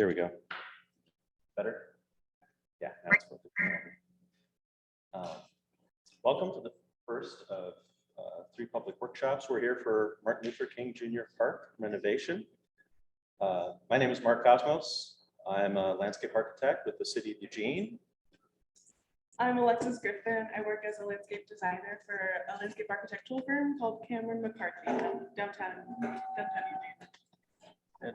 There we go. Better? Yeah. That's perfect. Welcome to the first of 3 public workshops. We're here for Martin Luther King Jr. Park renovation. My name is Mark Cosmos. I'm a landscape architect with the City of Eugene. I'm Alexis Griffin. I work as a landscape designer for a landscape architectural firm called Cameron McCarthy in downtown Eugene. And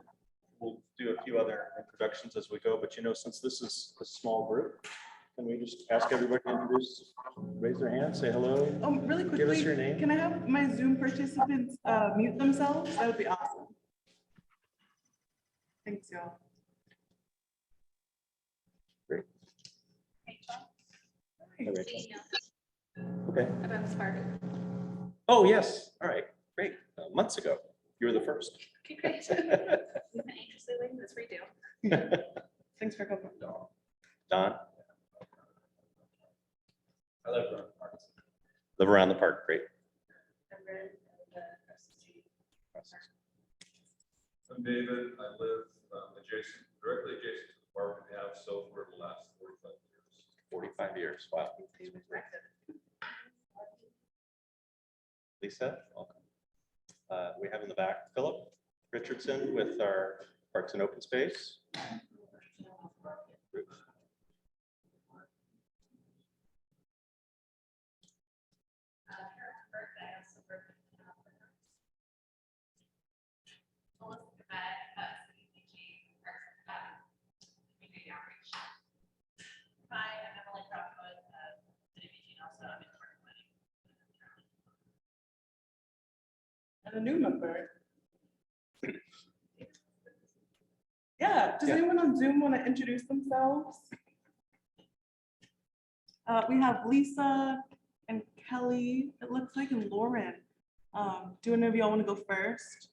we'll do a few other introductions as we go, but since this is a small group, can we just ask everybody to introduce, raise their hand, say hello? Really quickly, give us your name. Can I have my Zoom participants mute themselves? That would be awesome. Thanks, y'all. Great. Hey, Rachel. Okay. about Spark. Oh, yes. All right. Great. Months ago, you were the first. Okay, great. We've been anxiously waiting this redo. Thanks for coming. Don? I live around the park. Live around the park. Great. I'm David. I live directly adjacent to the park and have so for the last 45 years. 45 years. Wow. Lisa, welcome. We have in the back Philip Richardson with our Parks and Open Space. And a new member. Yeah, does anyone on Zoom want to introduce themselves? We have Lisa and Kelly, it looks like, and Lauren. Do any of y'all want to go first?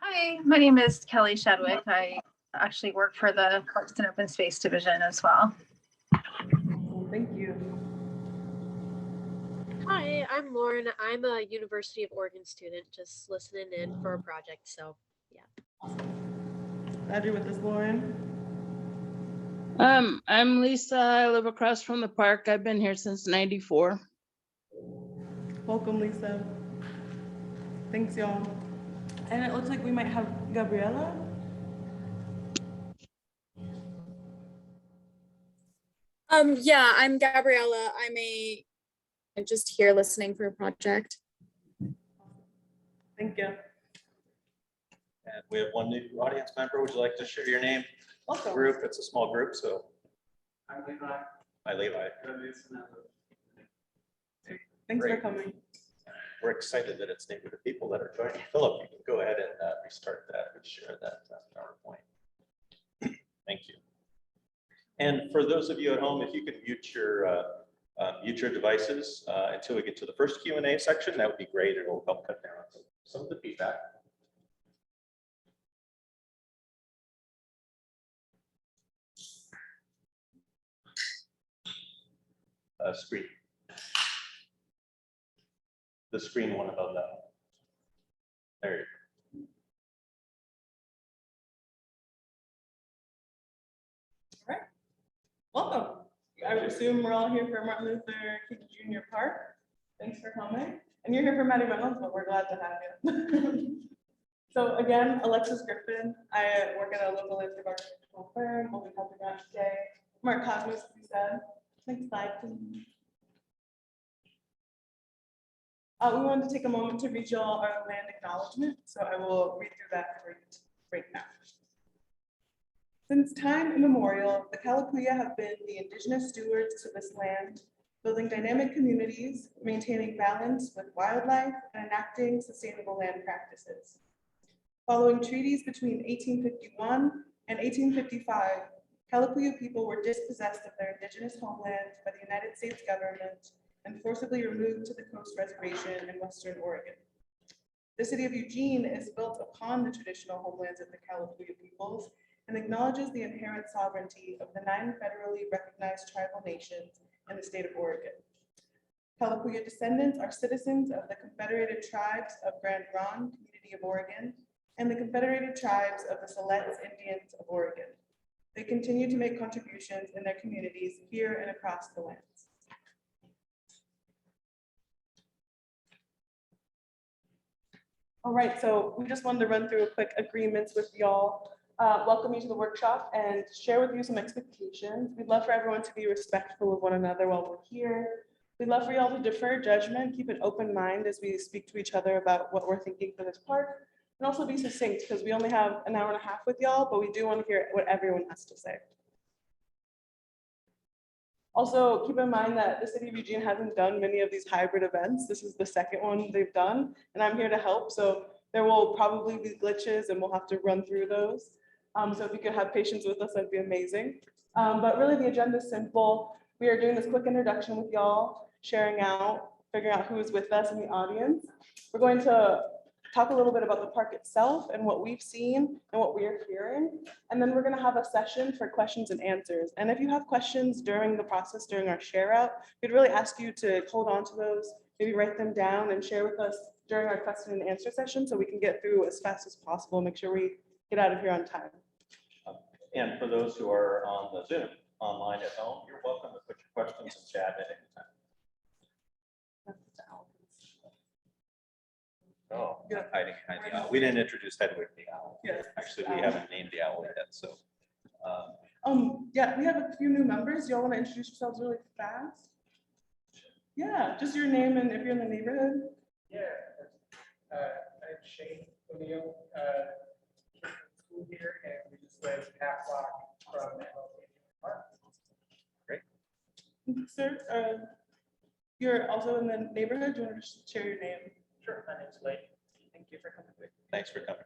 Hi, my name is Kelly Shadwick. I actually work for the Parks and Open Space Division as well. Thank you. Hi, I'm Lauren. I'm a University of Oregon student, just listening in for a project. So, yeah. Glad you're with us, Lauren. I'm Lisa. I live across from the park. I've been here since '94. Welcome, Lisa. Thanks, y'all. And it looks like we might have Gabriela. Yeah, I'm Gabriella. I'm just here listening for a project. Thank you. And we have one new audience member. Would you like to share your name? Welcome. Group. It's a small group, so. I'm Levi. Hi, Levi. Thanks Great. for coming. We're excited that it's named for the people that are joining. Philip, you can go ahead and restart that and share that PowerPoint. Thank you. And for those of you at home, if you could mute your devices until we get to the first Q&A section, that would be great. It'll help cut down some of the feedback. Screen. The screen one above that. There you go. All right. Welcome. I would assume we're all here for Martin Luther King Jr. Park. Thanks for coming. And you're here for Maddie Reynolds, but we're glad to have you. So again, Alexis Griffin. I work at a local landscape architectural firm. We'll be helping out today. Mark Cosmos, as you said. Next slide, please. We wanted to take a moment to read you all our land acknowledgement, so I will read through that right now. Since time immemorial, the Kalapuya have been the indigenous stewards to this land, building dynamic communities, maintaining balance with wildlife, and enacting sustainable land practices. Following treaties between 1851 and 1855, Kalapuya people were dispossessed of their indigenous homeland by the United States government and forcibly removed to the Coast Reservation in Western Oregon. The City of Eugene is built upon the traditional homelands of the Kalapuya peoples and acknowledges the inherent sovereignty of the 9 federally recognized tribal nations in the state of Oregon. Kalapuya descendants are citizens of the Confederated Tribes of Grand Ronde Community of Oregon and the Confederated Tribes of the Siletz Indians of Oregon. They continue to make contributions in their communities here and across the lands. All right, so we just wanted to run through a quick agreements with y'all, welcome you to the workshop and share with you some expectations. We'd love for everyone to be respectful of one another while we're here. We'd love for y'all to defer judgment, keep an open mind as we speak to each other about what we're thinking for this park, and also be succinct because we only have an hour and a half with y'all, but we do want to hear what everyone has to say. Also, keep in mind that the city of Eugene hasn't done many of these hybrid events. This is the second one they've done, and I'm here to help. So there will probably be glitches and we'll have to run through those. So if you could have patience with us, that'd be amazing. But really the agenda is simple. We are doing this quick introduction with y'all, sharing out, figuring out who is with us in the audience. We're going to talk a little bit about the park itself and what we've seen and what we are hearing. And then we're going to have a session for questions and answers. And if you have questions during the process, during our share out, we'd really ask you to hold on to those, maybe write them down and share with us during our question and answer session so we can get through as fast as possible, make sure we get out of here on time. And for those who are on the Zoom online at home, you're welcome to put your questions in chat at any time. Oh, Yeah. hiding behind the owl. We didn't introduce Hedwig the owl. Yes. Actually, we haven't named the owl yet, so. Yeah, we have a few new members. Y'all want to introduce yourselves really fast? Yeah, just your name and if you're in the neighborhood. Yeah, I'm Shane O'Neill, school here, and we just live half block from the park. Great. Sir, you're also in the neighborhood. Do you want to just share your name? Sure, my name's Blake. Thank you for coming. Thanks for coming.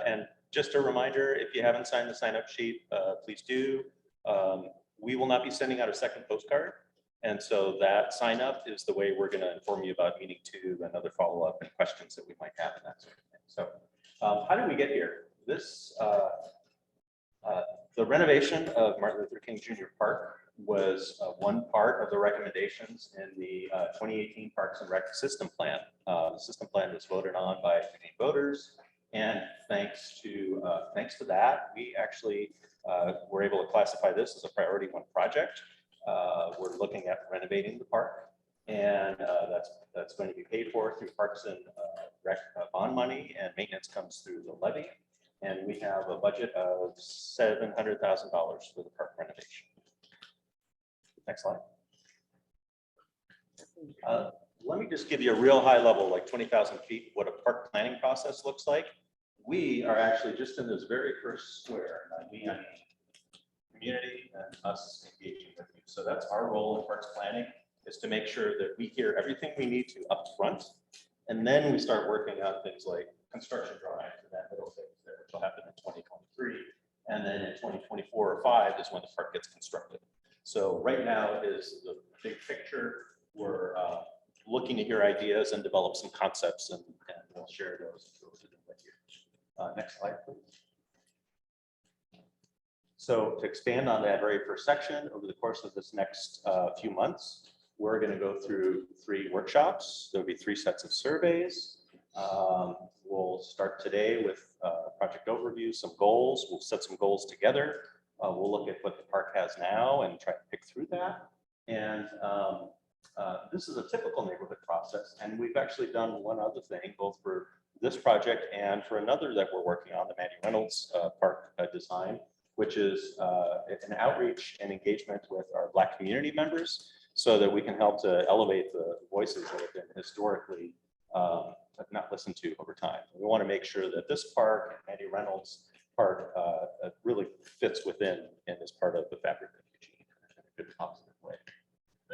And just a reminder, if you haven't signed the sign-up sheet, please do. We will not be sending out a second postcard. And so that sign-up is the way we're going to inform you about meeting two and other follow-up and questions that we might have and that sort of thing. So how did we get here? This, the renovation of Martin Luther King Jr. Park was one part of the recommendations in the 2018 Parks and Rec System Plan. The system plan was voted on by many voters, and thanks to that, we actually were able to classify this as a priority one project. We're looking at renovating the park, and that's going to be paid for through Parks and Rec bond money, and maintenance comes through the levy. And we have a budget of $700,000 for the park renovation. Next slide. Let me just give you a real high level, like 20,000 feet, what a park planning process looks like. We are actually just in this very first square, we have community and us engaging with you. So that's our role in parks planning, is to make sure that we hear everything we need to up front. And then we start working on things like construction drawings and that middle phase there, which will happen in 2023. And then in 2024 or 5 is when the park gets constructed. So right now is the big picture. We're looking to hear ideas and develop some concepts, and we'll share those with you. Next slide, please. So to expand on that very first section, over the course of this next few months, we're going to go through 3 workshops. There'll be 3 sets of surveys. We'll start today with project overview, some goals. We'll set some goals together. We'll look at what the park has now and try to pick through that. And this is a typical neighborhood process. And we've actually done one other thing, both for this project and for another that we're working on, the Matty Reynolds Park design, which is an outreach and engagement with our Black community members so that we can help to elevate the voices that have been historically not listened to over time. We want to make sure that this park, Matty Reynolds Park, really fits within and is part of the fabric of Eugene in a good positive way.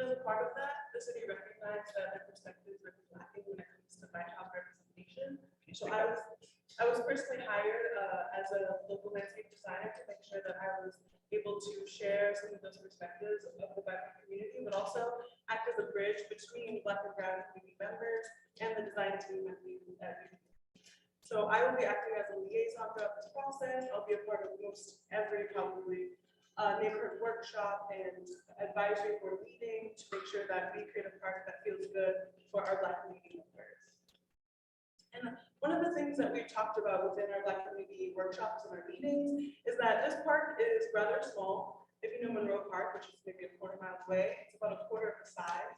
As a part of that, the city recognized that their perspectives were lacking when it comes to BIPOC representation. So I was personally hired as a local landscape designer to make sure that I was able to share some of those perspectives of the BIPOC community, but also act as a bridge between Black and Brown community members and the design team at Eugene. So I will be acting as a liaison throughout this process. I'll be a part of most every probably neighborhood workshop and advisory board meeting to make sure that we create a park that feels good for our Black community members. And one of the things that we've talked about within our Black community workshops and our meetings is that this park is rather small. If you know Monroe Park, which is maybe a quarter mile away, it's about a quarter of the size.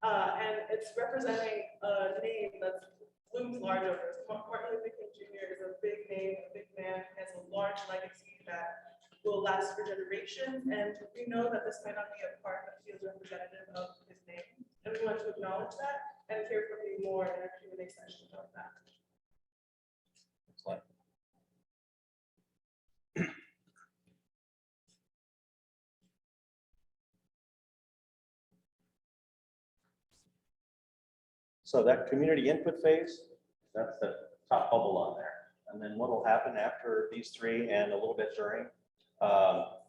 And it's representing a name that's looms large over it. Martin Luther King Jr. is a big name, a big man, has a large legacy that will last for generations. And we know that this might not be a park that feels representative of his name. And we want to acknowledge that and hear from you more in our Q&A session about that. Excellent. So that community input phase, that's the top bubble on there. And then what will happen after these three and a little bit during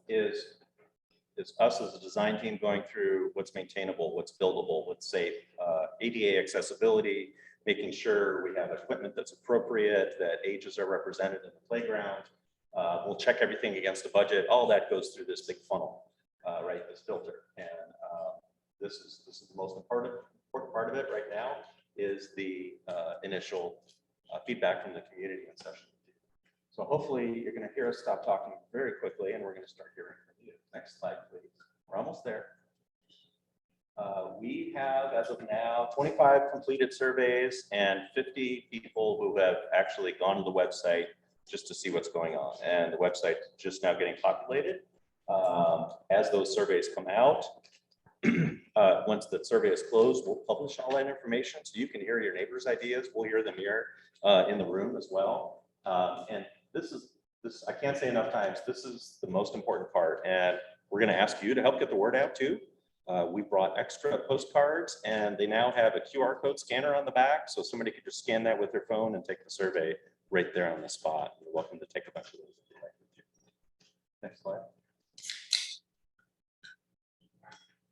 is us as a design team going through what's maintainable, what's buildable, what's safe, ADA accessibility, making sure we have equipment that's appropriate, that ages are represented in the playground. We'll check everything against a budget. All that goes through this big funnel, right? This filter. And this is the most important part of it right now is the initial feedback from the community in session. So hopefully you're going to hear us stop talking very quickly and we're going to start hearing from you. Next slide, please. We're almost there. We have, as of now, 25 completed surveys and 50 people who have actually gone to the website just to see what's going on. And the website's just now getting populated. As those surveys come out, once the survey is closed, we'll publish all that information so you can hear your neighbors' ideas. We'll hear them here in the room as well. And this, I can't say enough times, this is the most important part. And we're going to ask you to help get the word out too. We brought extra postcards and they now have a QR code scanner on the back. So somebody could just scan that with their phone and take the survey right there on the spot. You're welcome to take a bunch of those if you'd like to. Next slide.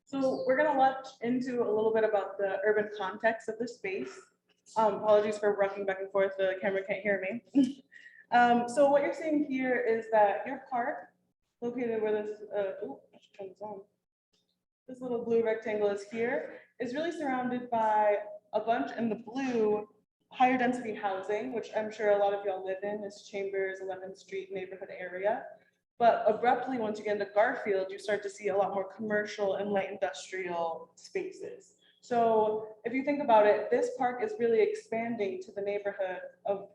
So we're going to launch into a little bit about the urban context of the space. Apologies for rocking back and forth. The camera can't hear me. So what you're seeing here is that your park, located where this, I should turn this on. This little blue rectangle is here, is really surrounded by a bunch in the blue higher density housing, which I'm sure a lot of y'all live in, is Chambers 11th Street neighborhood area. But abruptly, once you get into Garfield, you start to see a lot more commercial and light industrial spaces. So if you think about it, this park is really expanding to the neighborhood of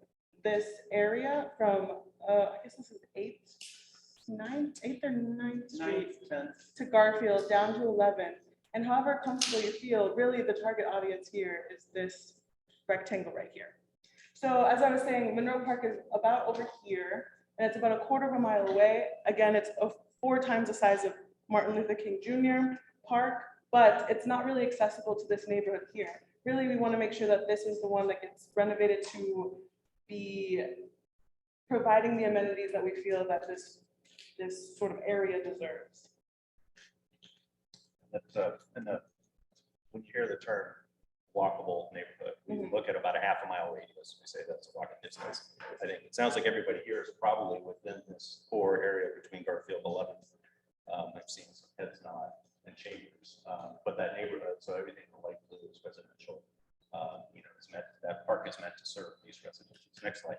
this area from, I guess this is 8th or 9th Street to Garfield down to 11th. And however comfortable you feel, really the target audience here is this rectangle right here. So as I was saying, Monroe Park is about over here. And it's about a quarter of a mile away. Again, it's 4 times the size of Martin Luther King Jr. Park, but it's not really accessible to this neighborhood here. Really, we want to make sure that this is the one that gets renovated to be providing the amenities that we feel that this sort of area deserves. When you hear the term walkable neighborhood, we look at about a half a mile radius. We say that's a walking distance. I think it sounds like everybody here is probably within this core area between Garfield 11th. I've seen some heads nod and Chambers, but that neighborhood, so everything in light blue is residential. Is meant, that park is meant to serve these residents. Next slide.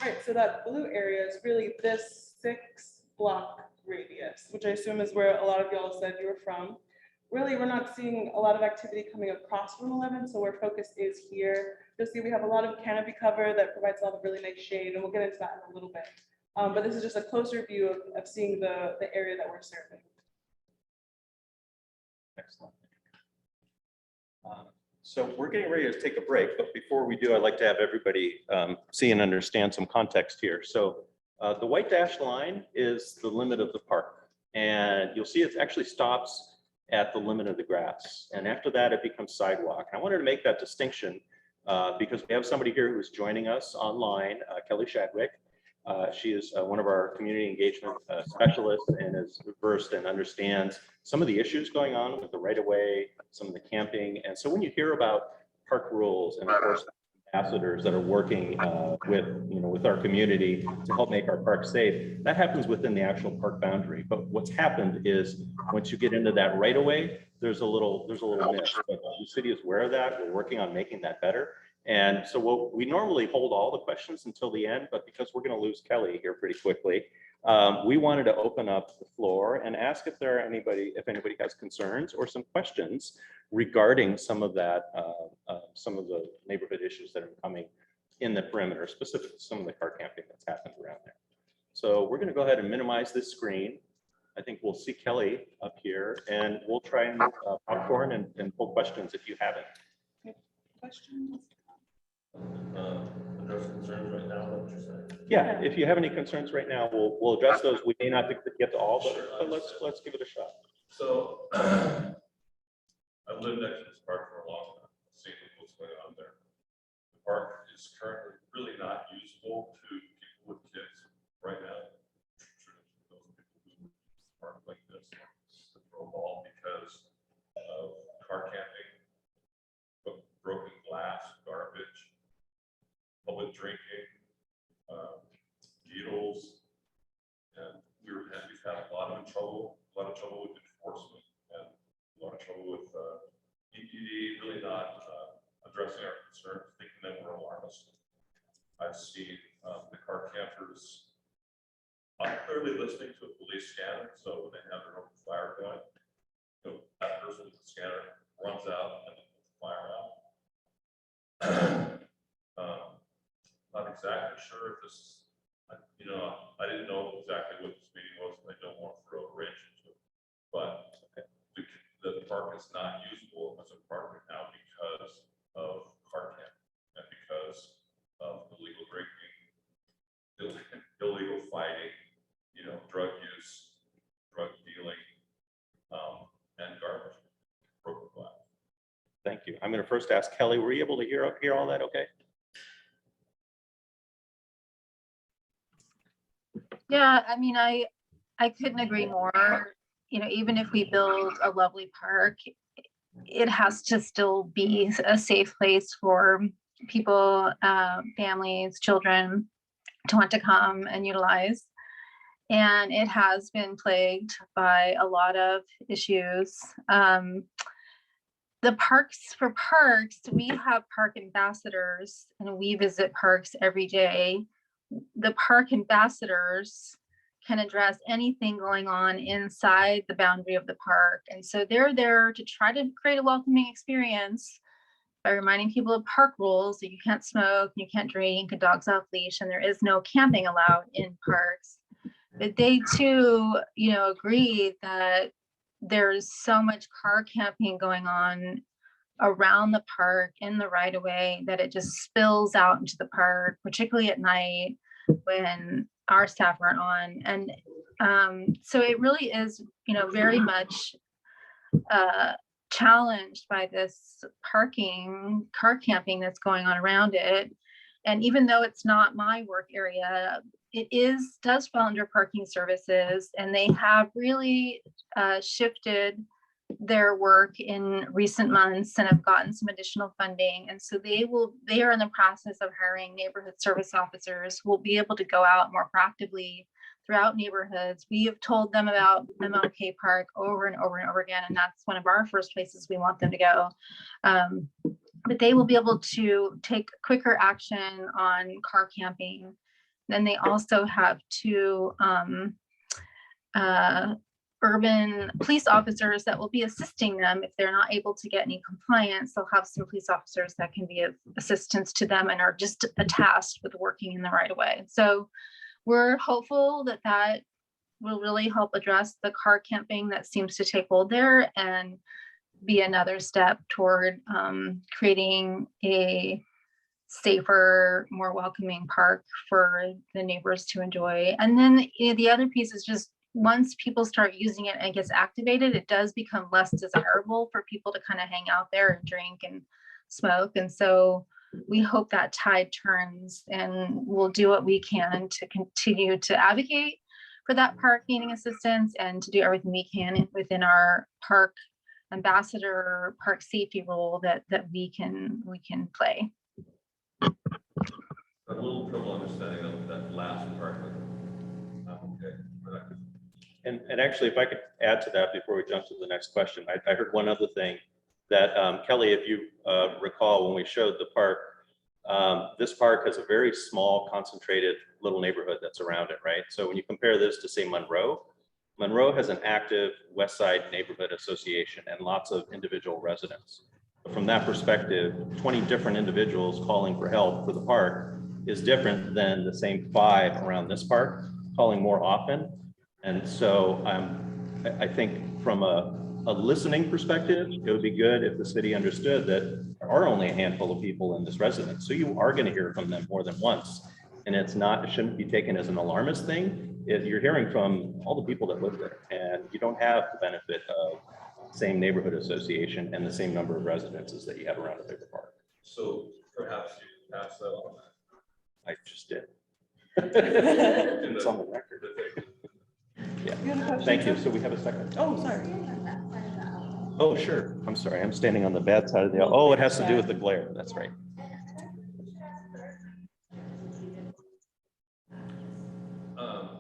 All right, so that blue area is really this 6-block radius, which I assume is where a lot of y'all said you were from. Really, we're not seeing a lot of activity coming across from 11, so our focus is here. You'll see we have a lot of canopy cover that provides a lot of really nice shade, and we'll get into that in a little bit. But this is just a closer view of seeing the area that we're serving. Excellent. So we're getting ready to take a break, but before we do, I'd like to have everybody see and understand some context here. So the white dashed line is the limit of the park, and you'll see it actually stops at the limit of the grass. And after that, it becomes sidewalk. And I wanted to make that distinction because we have somebody here who's joining us online, Kelly Shadwick. She is one of our community engagement specialists and is versed and understands some of the issues going on with the right-of-way, some of the camping. And so when you hear about park rules and of course ambassadors that are working with our community to help make our park safe, that happens within the actual park boundary. But what's happened is once you get into that right-of-way, there's a little miss, but the city is aware of that. We're working on making that better. And so we normally hold all the questions until the end, but because we're going to lose Kelly here pretty quickly, we wanted to open up the floor and ask if anybody has concerns or some questions regarding some of that, some of the neighborhood issues that are coming in the perimeter, specifically some of the car camping that's happened around there. So we're going to go ahead and minimize this screen. I think we'll see Kelly up here, and we'll try and popcorn and pull questions if you haven't. Questions? Address concerns right now, what you're saying? Yeah, if you have any concerns right now, we'll address those. We may not get to all, Sure, but let's give it a shot. So I've lived next to this park for a long time, seen what's going on there. The park is currently really not usable to people with kids right now. Those people who park like this to throw a ball because of car camping, broken glass, garbage, public drinking, needles, and we've had a lot of trouble with enforcement and a lot of trouble with EPD really not addressing our concerns, thinking that we're alarmist. I've seen the car campers clearly listening to a police scanner, so when they have their open fire going, that person with the scanner runs out and puts the fire out. Not exactly sure if this, I didn't know exactly what this meeting was, and I don't want to throw a wrench into it. But the park is not usable as a park right now because of car camping and because of illegal drinking, illegal fighting, drug use, drug dealing, and garbage, broken glass. Thank you. I'm going to first ask Kelly, were you able to hear all that okay? Yeah, I mean, I couldn't agree more. Even if we build a lovely park, it has to still be a safe place for people, families, children to want to come and utilize. And it has been plagued by a lot of issues. The parks, we have park ambassadors and we visit parks every day. The park ambassadors can address anything going on inside the boundary of the park. And so they're there to try to create a welcoming experience by reminding people of park rules, that you can't smoke, you can't drink, a dog's off leash, and there is no camping allowed in parks. But they too, agree that there's so much car camping going on around the park in the right of way that it just spills out into the park, particularly at night when our staff aren't on. And so it really is, very much challenged by this car camping that's going on around it. And even though it's not my work area, it does fall under parking services, and they have really shifted their work in recent months and have gotten some additional funding. And so they are in the process of hiring neighborhood service officers who will be able to go out more proactively throughout neighborhoods. We have told them about MLK Park over and over and over again, and that's one of our first places we want them to go. But they will be able to take quicker action on car camping. Then they also have two urban police officers that will be assisting them if they're not able to get any compliance. They'll have some police officers that can be of assistance to them and are just tasked with working in the right of way. So we're hopeful that will really help address the car camping that seems to take hold there and be another step toward creating a safer, more welcoming park for the neighbors to enjoy. And then the other piece is just once people start using it and it gets activated, it does become less desirable for people to kind of hang out there and drink and smoke. And so we hope that tide turns, and we'll do what we can to continue to advocate for that park needing assistance and to do everything we can within our park ambassador park safety role that we can play. A little trouble understanding of that last part. Okay. And actually, if I could add to that before we jump to the next question, I heard one other thing that Kelly, if you recall, when we showed the park, this park has a very small, concentrated little neighborhood that's around it, right? So when you compare this to, say, Monroe, Monroe has an active West Side neighborhood association and lots of individual residents. From that perspective, 20 different individuals calling for help for the park is different than the same 5 around this park calling more often. And so I think from a listening perspective, it would be good if the city understood that there are only a handful of people in this residence. So you are going to hear from them more than once. And it shouldn't be taken as an alarmist thing. You're hearing from all the people that live there, and you don't have the benefit of same neighborhood association and the same number of residences that you have around a bigger park. So perhaps you can pass that on. I just did. In It's on the record. You had a question, Thank you. Chuck? So we have a second. Oh, sorry. Oh, sure. I'm sorry. I'm standing on the bad side of the aisle. Oh, it has to do with the glare. That's right.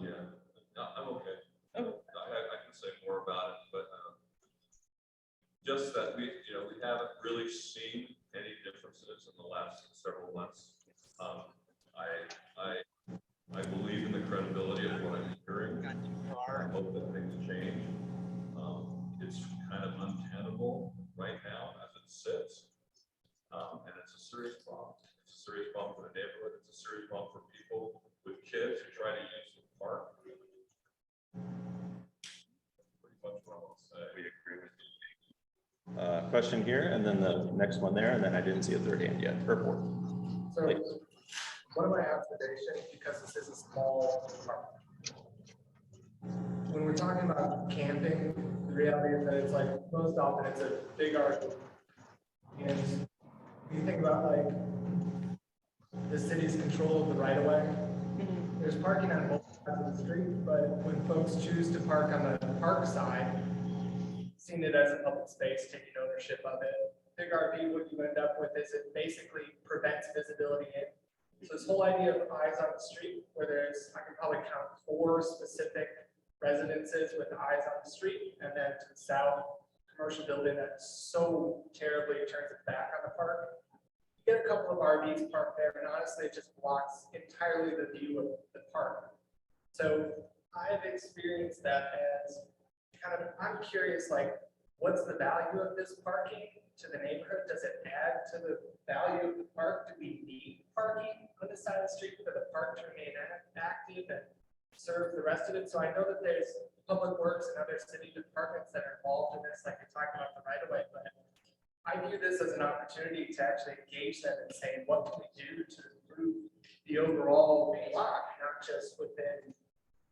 Yeah, no, I'm okay. Oh. I can say more about it, but just that we haven't really seen any differences in the last several months. I believe in the credibility of what I'm hearing. I hope that things change. It's kind of untenable right now as it sits, and it's a serious problem. It's a serious problem for the neighborhood. It's a serious problem for people with kids who try to use the park. Pretty much what I want to say. We agree with you. Question here, and then the next one there, and then I didn't see a third hand yet. Report. So one of my observations, because this is a small park, when we're talking about camping, the reality is that it's like most often it's a big argument. And when you think about like the city's control of the right of way, there's parking on both sides of the street, but when folks choose to park on the park side, seeing it as a public space, taking ownership of it, big RV, what you end up with is it basically prevents visibility in. So this whole idea of eyes on the street, where I can probably count 4 specific residences with eyes on the street, and then to the south, commercial building that so terribly turns its back on the park. You get a couple of RVs parked there, and honestly, it just blocks entirely the view of the park. So I've experienced that as I'm curious, like, what's the value of this parking to the neighborhood? Does it add to the value of the park? Do we need parking on this side of the street for the park to remain active and serve the rest of it? So I know that there's public works and other city departments that are involved in this, like you're talking about the right of way, but I view this as an opportunity to actually engage them and say, what can we do to improve the overall block, not just within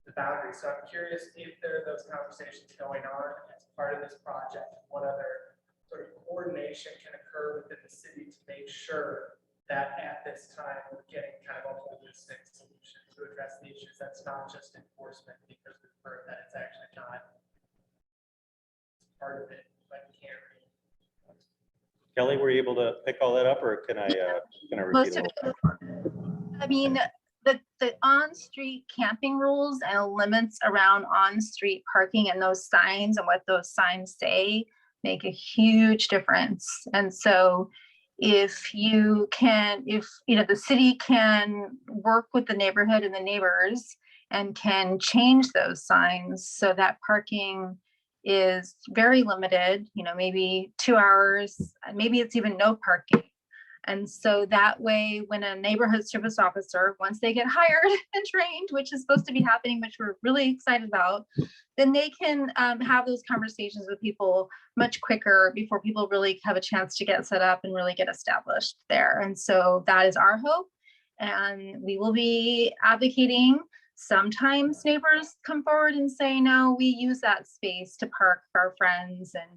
the boundary. So I'm curious if there are those conversations going on as part of this project, what other sort of coordination can occur within the city to make sure that at this time we're getting kind of a holistic solution to address the issues. That's not just enforcement, because we've heard that it's actually not part of it, but can't read. Kelly, were you able to pick all that up, or can I repeat Most a of little? it. I mean, the on-street camping rules and limits around on-street parking and those signs and what those signs say make a huge difference. And so if the city can work with the neighborhood and the neighbors and can change those signs so that parking is very limited, maybe 2 hours, maybe it's even no parking. And so that way, when a neighborhood service officer, once they get hired and trained, which is supposed to be happening, which we're really excited about, then they can have those conversations with people much quicker before people really have a chance to get set up and really get established there. And so that is our hope. And we will be advocating. Sometimes neighbors come forward and say, no, we use that space to park for our friends and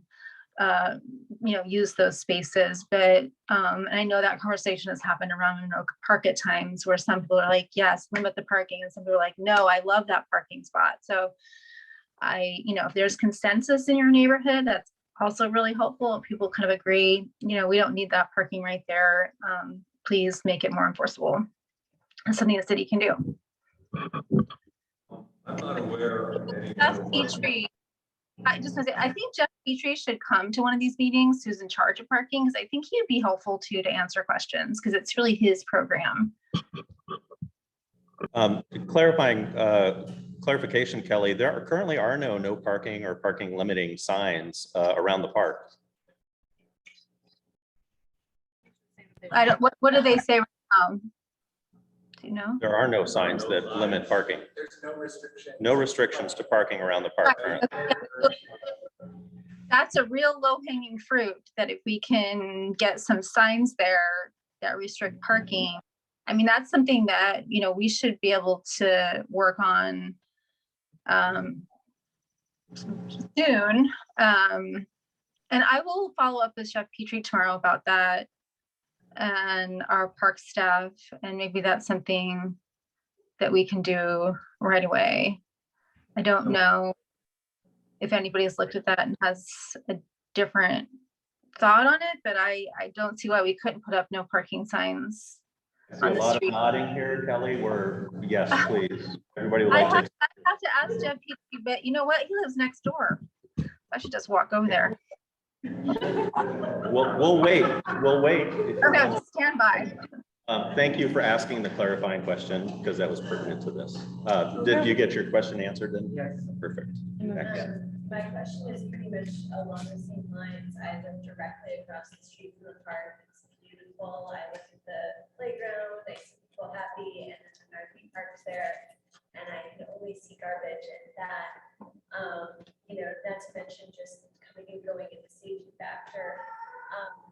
use those spaces. But and I know that conversation has happened around Oak Park at times where some people are like, yes, limit the parking. And some people are like, no, I love that parking spot. So if there's consensus in your neighborhood, that's also really helpful. People kind of agree, we don't need that parking right there. Please make it more enforceable. That's something the city can do. I'm not aware of any. Jeff Petrie, I just want to say, I think Jeff Petrie should come to one of these meetings, who's in charge of parking, because I think he'd be helpful too to answer questions, because it's really his program. Clarification, Kelly, there currently are no parking or parking limiting signs around the park. I don't, what do they say right now? Do you know? There are no signs that limit parking. There's no restriction. No restrictions to parking around the park currently. That's a real low hanging fruit, that if we can get some signs there that restrict parking, I mean, that's something that, you know, we should be able to work on soon. And I will follow up with Chef Petrie tomorrow about that and our park staff, and maybe that's something that we can do right away. I don't know if anybody's looked at that and has a different thought on it, but I don't see why we couldn't put up no parking signs I see on a the lot of street. nodding here, Kelly. Yes, please. Everybody would I like have to. to ask Jeff Petrie, but you know what? He lives next door. I should just walk over there. We'll wait. We'll wait. Okay, just stand by. Thank you for asking the clarifying question, because that was pertinent to this. Did you get your question answered then? Yes. Perfect. My question is pretty much along the same lines. I live directly across the street from the park. It's beautiful. I look at the playground, I see people happy, and then our theme park's there. And I can only see garbage, and that, you know, not to mention just coming and going in the safety factor.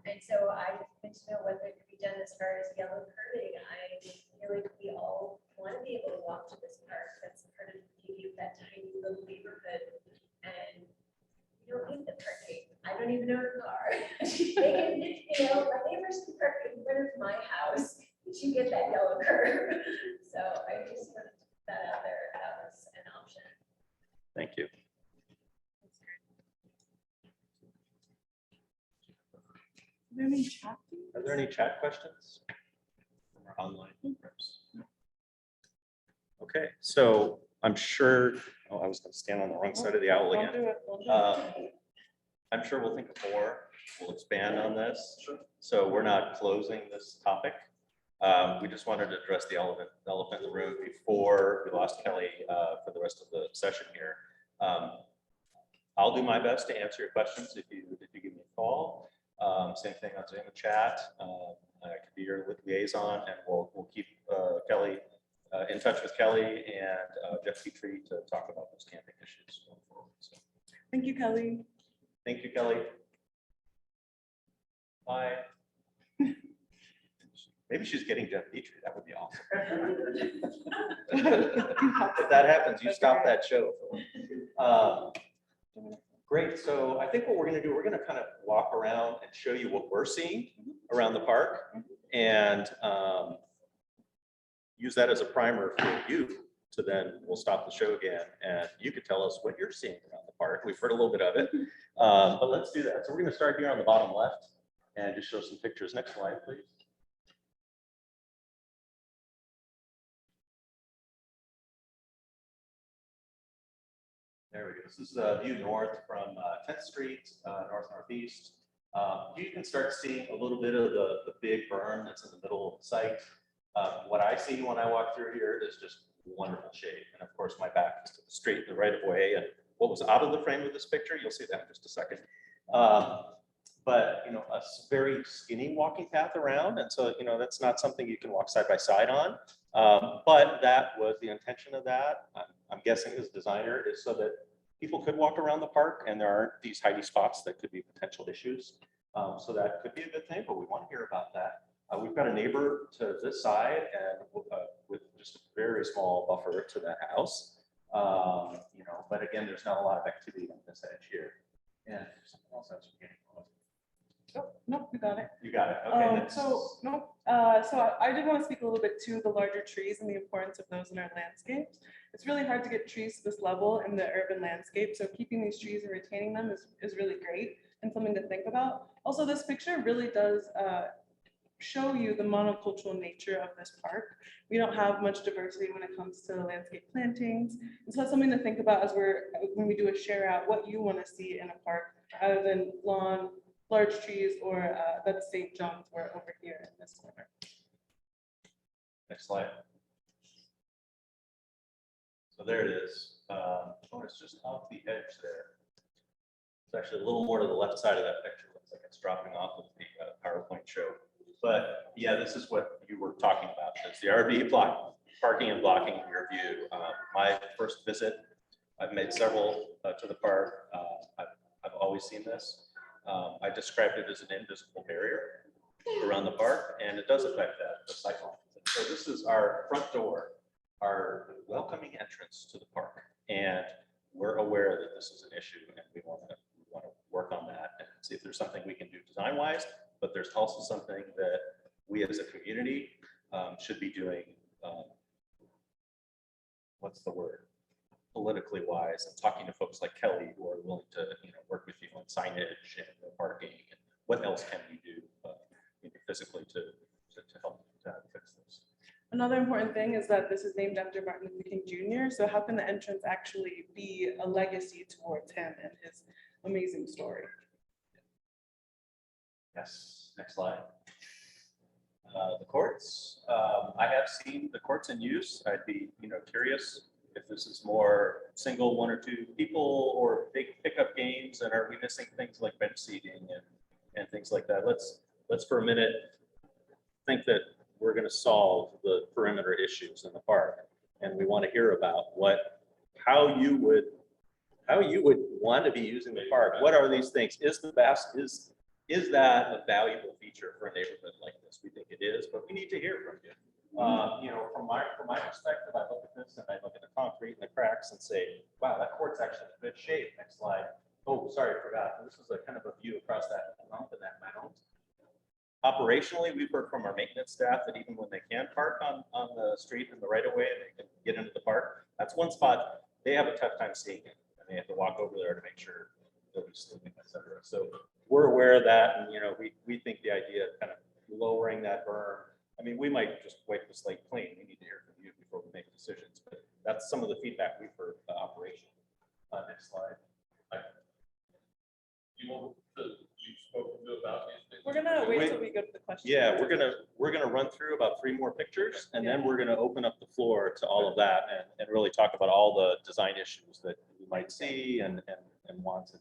And so I need to know what could be done as far as yellow curving. I feel like we all want to be able to walk to this park. That's part of the beauty of that tiny little neighborhood. And you don't need the parking. I don't even own a car. They can, you know, my neighbors can park in front of my house, but you get that yellow curve. So I just wanted to put that out there. That was an option. Thank you. Are there any chat questions from our online members? Okay, so I'm sure, oh, I was going to stand on the wrong side of the owl again. I'm sure we'll think of more. We'll expand on this. So we're not closing this topic. We just wanted to address the elephant in the room before we lost Kelly for the rest of the session here. I'll do my best to answer your questions if you give me a call. Same thing on Zoom and chat. I could be your liaison, and we'll keep Kelly in touch with Kelly and Jeff Petrie to talk about those camping issues going forward. So, Thank you, Kelly. thank you, Kelly. Bye. Maybe she's getting Jeff Petrie. That would be awesome. If that happens, you stop that show. Great. So I think what we're going to do, we're going to kind of walk around and show you what we're seeing around the park, and use that as a primer for you to then we'll stop the show again and you could tell us what you're seeing around the park. We've heard a little bit of it, but let's do that. So we're going to start here on the bottom left and just show some pictures. Next slide, please. There we go. This is a view north from 10th Street, northeast. You can start seeing a little bit of the big berm that's in the middle of the site. What I see when I walk through here is just wonderful shade. And of course, my back is to the street, the right of way. And what was out of the frame of this picture, you'll see that in just a second. But, you know, a very skinny walking path around. And so, you know, that's not something you can walk side by side on. But that was the intention of that. I'm guessing as designer is so that people could walk around the park and there aren't these hidey spots that could be potential issues. So that could be a good thing, but we want to hear about that. We've got a neighbor to this side and with just a very small buffer to the house. You know, but again, there's not a lot of activity on this edge here. And something else I was forgetting. Oh, nope, you got it. You got it. Okay. So I did want to speak a little bit to the larger trees and the importance of those in our landscapes. It's really hard to get trees to this level in the urban landscape. So keeping these trees and retaining them is really great and something to think about. Also, this picture really does show you the monocultural nature of this park. We don't have much diversity when it comes to landscape plantings. And so that's something to think about as when we do a share out, what you want to see in a park other than lawn, large trees, or that St. John's wort over here in this corner. Next slide. So there it is. Oh, it's just off the edge there. It's actually a little more to the left side of that picture. Looks like it's dropping off of the PowerPoint show. But yeah, this is what you were talking about. It's the RV block, parking and blocking your view. My first visit, I've made several to the park. I've always seen this. I described it as an invisible barrier around the park, and it does affect that, the cyclone. So this is our front door, our welcoming entrance to the park. And we're aware that this is an issue, and we want to work on that and see if there's something we can do design-wise, but there's also something that we as a community should be doing, what's the word, politically wise, and talking to folks like Kelly who are willing to work with you on signage and parking, and what else can we do physically to help fix this. Another important thing is that this is named after Martin Luther King Jr. So how can the entrance actually be a legacy towards him and his amazing story? Yes, next slide. The courts. I have seen the courts in use. I'd be curious if this is more single one or two people or big pickup games, and are we missing things like bench seating and things like that? Let's for a minute think that we're going to solve the perimeter issues in the park, and we want to hear about how you would want to be using the park. What are these things? Is that a valuable feature for a neighborhood like this? We think it is, but we need to hear from you. From my perspective, I look at this and I look at the concrete and the cracks and say, wow, that court's actually in good shape. Next slide. Oh, sorry, I forgot. This is a kind of a view across that hump and that mound. Operationally, we've heard from our maintenance staff that even when they can park on the street in the right of way and they can get into the park, that's one spot they have a tough time seeing it. And they have to walk over there to make sure nobody's sleeping, et cetera. So we're aware of that. And, we think the idea of kind of lowering that berm, I mean, we might just wipe the slate clean. We need to hear from you before we make decisions. But that's some of the feedback we've heard operation. Next slide. You want to be spoken to about these things? We're gonna wait till we go to the question. Yeah, we're gonna run through about 3 more pictures, and then we're gonna open up the floor to all of that and really talk about all the design issues that we might see and wants.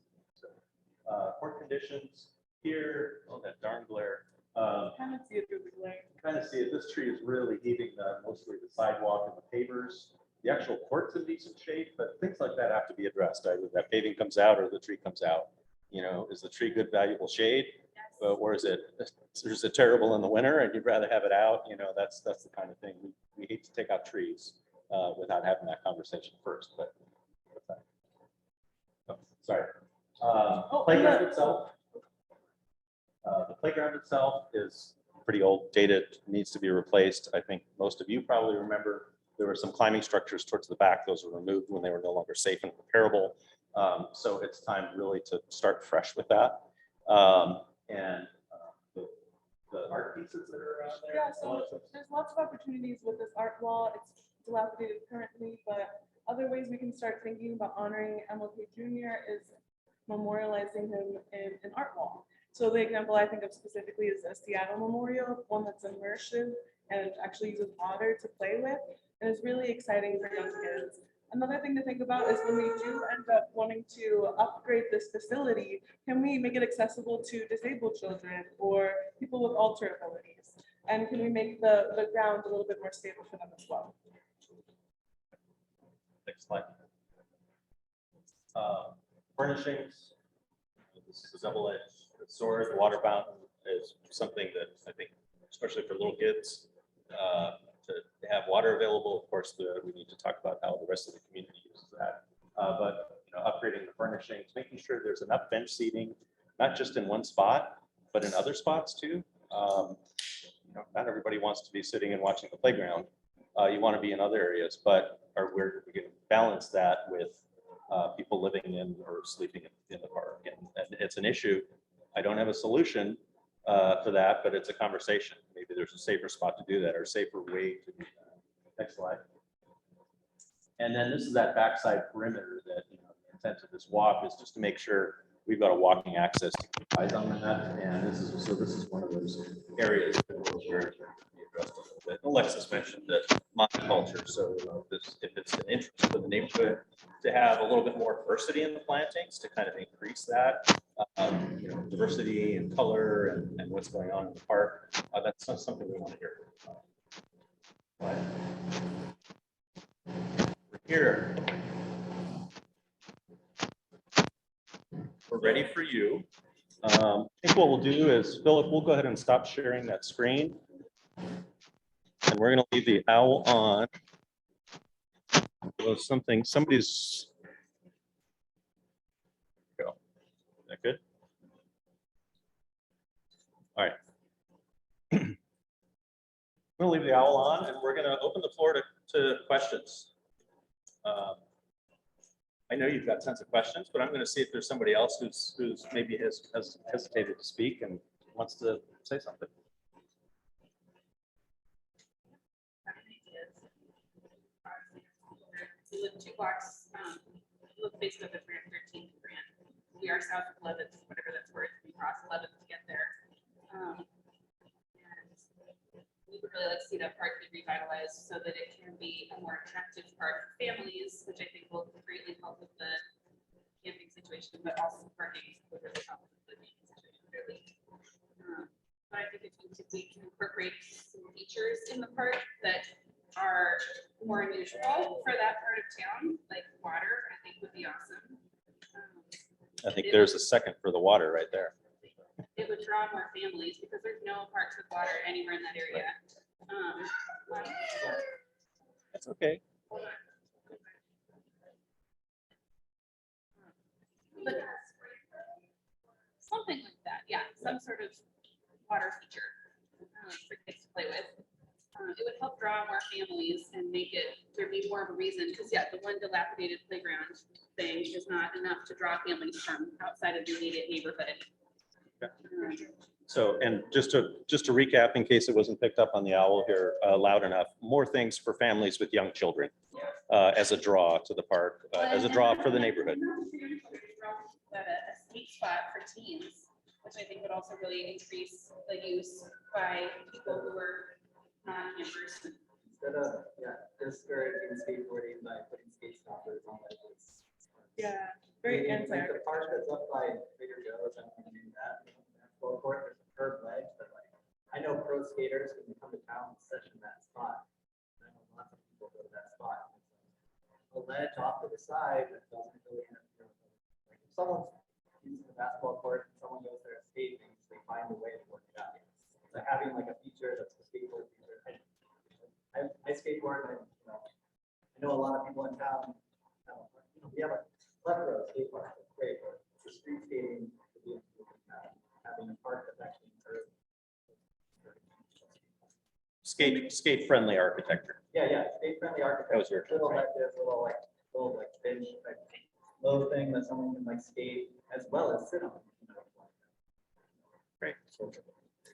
Court conditions here. Oh, that darn glare. Kind of see it through the glare. Kind of see it. This tree is really heaving mostly the sidewalk and the pavers. The actual court's in decent shape, but things like that have to be addressed. Either that paving comes out or the tree comes out. Is the tree good, valuable shade? Or is it terrible in the winter and you'd rather have it out? That's the kind of thing. We hate to take out trees without having that conversation first, but. Oh, sorry. Playground itself. The playground itself is pretty old, dated, needs to be replaced. I think most of you probably remember there were some climbing structures towards the back. Those were removed when they were no longer safe and repairable. So it's time really to start fresh with that. The art pieces that are around there. Yeah, so there's lots of opportunities with this art wall. It's dilapidated currently, but other ways we can start thinking about honoring MLK Jr. is memorializing him in an art wall. So the example I think of specifically is a Seattle memorial, one that's immersive and actually uses water to play with. And it's really exciting for young kids. Another thing to think about is when we do end up wanting to upgrade this facility, can we make it accessible to disabled children or people with alter abilities? And can we make the ground a little bit more stable for them as well? Next slide. Furnishings. This is a double-edged sword. The water fountain is something that I think, especially for little kids, to have water available. Of course, we need to talk about how the rest of the community uses that. But upgrading the furnishings, making sure there's enough bench seating, not just in one spot, but in other spots too. Not everybody wants to be sitting and watching the playground. You want to be in other areas, but we're going to balance that with people living in or sleeping in the park. And it's an issue. I don't have a solution, for that, but it's a conversation. Maybe there's a safer spot to do that or a safer way to do that. Next slide. And then this is that backside perimeter that, you know, the intent of this walk is just to make sure we've got a walking access to keep eyes on that. And this is one of those areas that will be addressed a little bit. Alexis mentioned that monoculture. So if it's an interest for the neighborhood to have a little bit more diversity in the plantings to kind of increase that, you know, diversity and color and what's going on in the park, that's something we want to hear. Here. We're ready for you. I think what we'll do is, Philip, we'll go ahead and stop sharing that screen. And we're going to leave the owl on. Well, somebody's. Go. Is that good? All right. We're going to leave the owl on and we're going to open the floor to questions. I know you've got tons of questions, but I'm going to see if there's somebody else who's maybe has hesitated to speak and wants to say something. We live 2 blocks, look based on the 13th grant. We are south of 11th, whatever that's worth. We cross 11th to get there. And we would really like to see that park be revitalized so that it can be a more attractive park for families, which I think will greatly help with the camping situation, but also parking would really help with the camping situation, really. But I think if we can incorporate some features in the park that are more unusual for that part of town, like water, I think would be awesome. I think there's a second for the water right there. It would draw more families because there's no parks with water anywhere in that area. That's okay. But something like that, yeah, some sort of water feature for kids to play with. It would help draw more families and make it, there'd be more of a reason, because yeah, the one dilapidated playground thing is not enough to draw families from outside of the immediate neighborhood. So, and just to recap, in case it wasn't picked up on the owl here loud enough, more things for families with young children as a draw to the park, as a draw for the neighborhood. A skate spot for teens, which I think would also really increase the use by people who are non-campers. Instead of, discouraging skateboarding by putting skate stoppers on ledges. Yeah, very Like anti. the park that's up by Bigger Joe's, I'm gonna do that. Well, of course, there's a curved ledge, but like, I know pro skaters when they come to town session that spot. I know lots of people go to that spot. A ledge off to the side that doesn't really interfere with it. Like if someone's using the basketball court and someone goes there skating, they find a way to work it out. So having like a feature that's a skateboard feature. I skateboard and I know a lot of people in town. We have a plethora of skate parks. It's great, but for street skating, having a park that's actually curved. Skate friendly architecture. Yeah, skate friendly architecture. That was your term, Little right? ledges, little bench, low thing that someone can like skate as well as sit on. Great.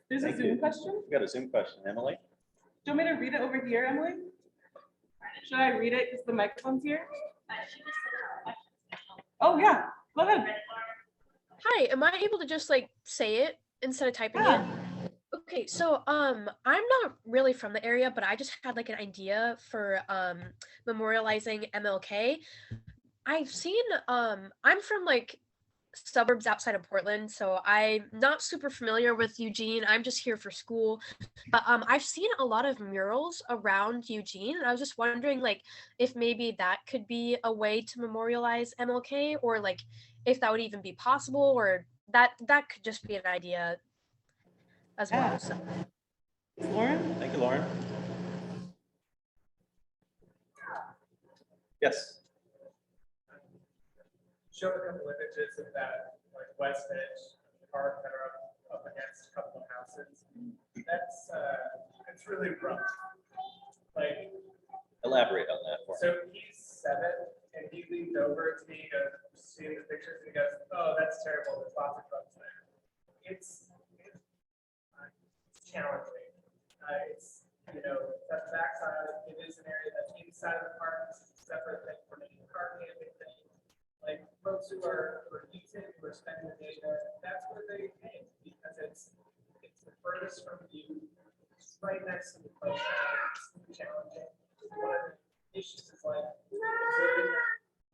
There's a Thank Zoom you. question. We got a Zoom question, Emily. Do you want me to read it over here, Emily? Should I read it because the microphone's here? Oh, yeah, go ahead. Hi, am I able to just like say it instead of typing it? Okay, so I'm not really from the area, but I just had like an idea for memorializing MLK. I've seen I'm from like suburbs outside of Portland, so I'm not super familiar with Eugene. I'm just here for school. But I've seen a lot of murals around Eugene, and I was just wondering like if maybe that could be a way to memorialize MLK, or like if that would even be possible, or that could just be an idea as well. So. Lauren? Thank you, Lauren. Yes. Show a couple images of that, like west edge park that are up against a couple of houses. That's it's really rough. Like, Elaborate on that for me. so he's 7 and he leaned over to me to see the pictures and he goes, "Oh, that's terrible. There's lots of drugs there." It's challenging. It's, you know, that backside, it is an area that's inside of the park, it's a separate thing from any car camping thing. Like folks who are using, who are spending the day there, that's where they came, because it's the furthest from you, it's right next to the place. It's challenging. One of the issues is like,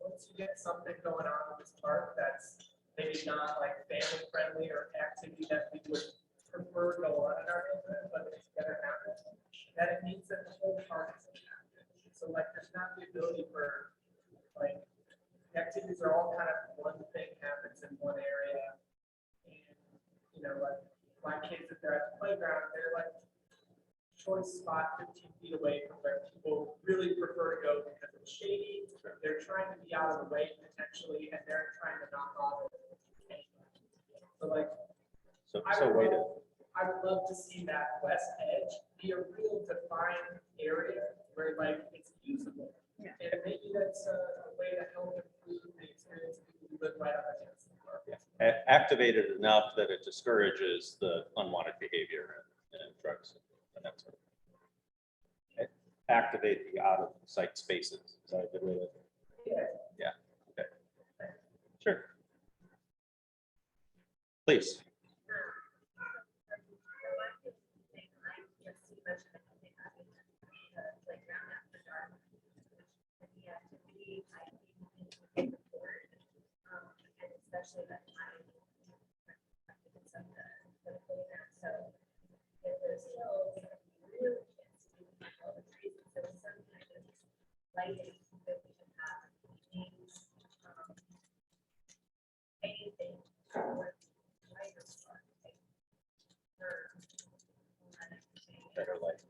once you get something going on in this park that's maybe not like family friendly or activity that we would prefer to go on in our neighborhood, but it's gonna happen, that it means that the whole park is impacted. So like, there's not the ability for, like, activities are all kind of one thing happens in one area. And, you know, like, my kids, if they're at the playground, they're like, choice spot 15 feet away from where people really prefer to go because it's shady. They're trying to be out of the way potentially, and they're trying to not bother. So like, I would love to see that west edge be a real defined area where like it's usable. Yeah. And maybe that's a way to help improve the experience of people who live right up against the park. Activated enough that it discourages the unwanted behavior and drugs and that sort of thing. Activate the out of sight spaces. Is that a good way to? Yeah. Okay. Sure. Please. Especially that time. So if there's hills, really can't see all the trees, so some kind of lighting that we can have, anything. Better lighting.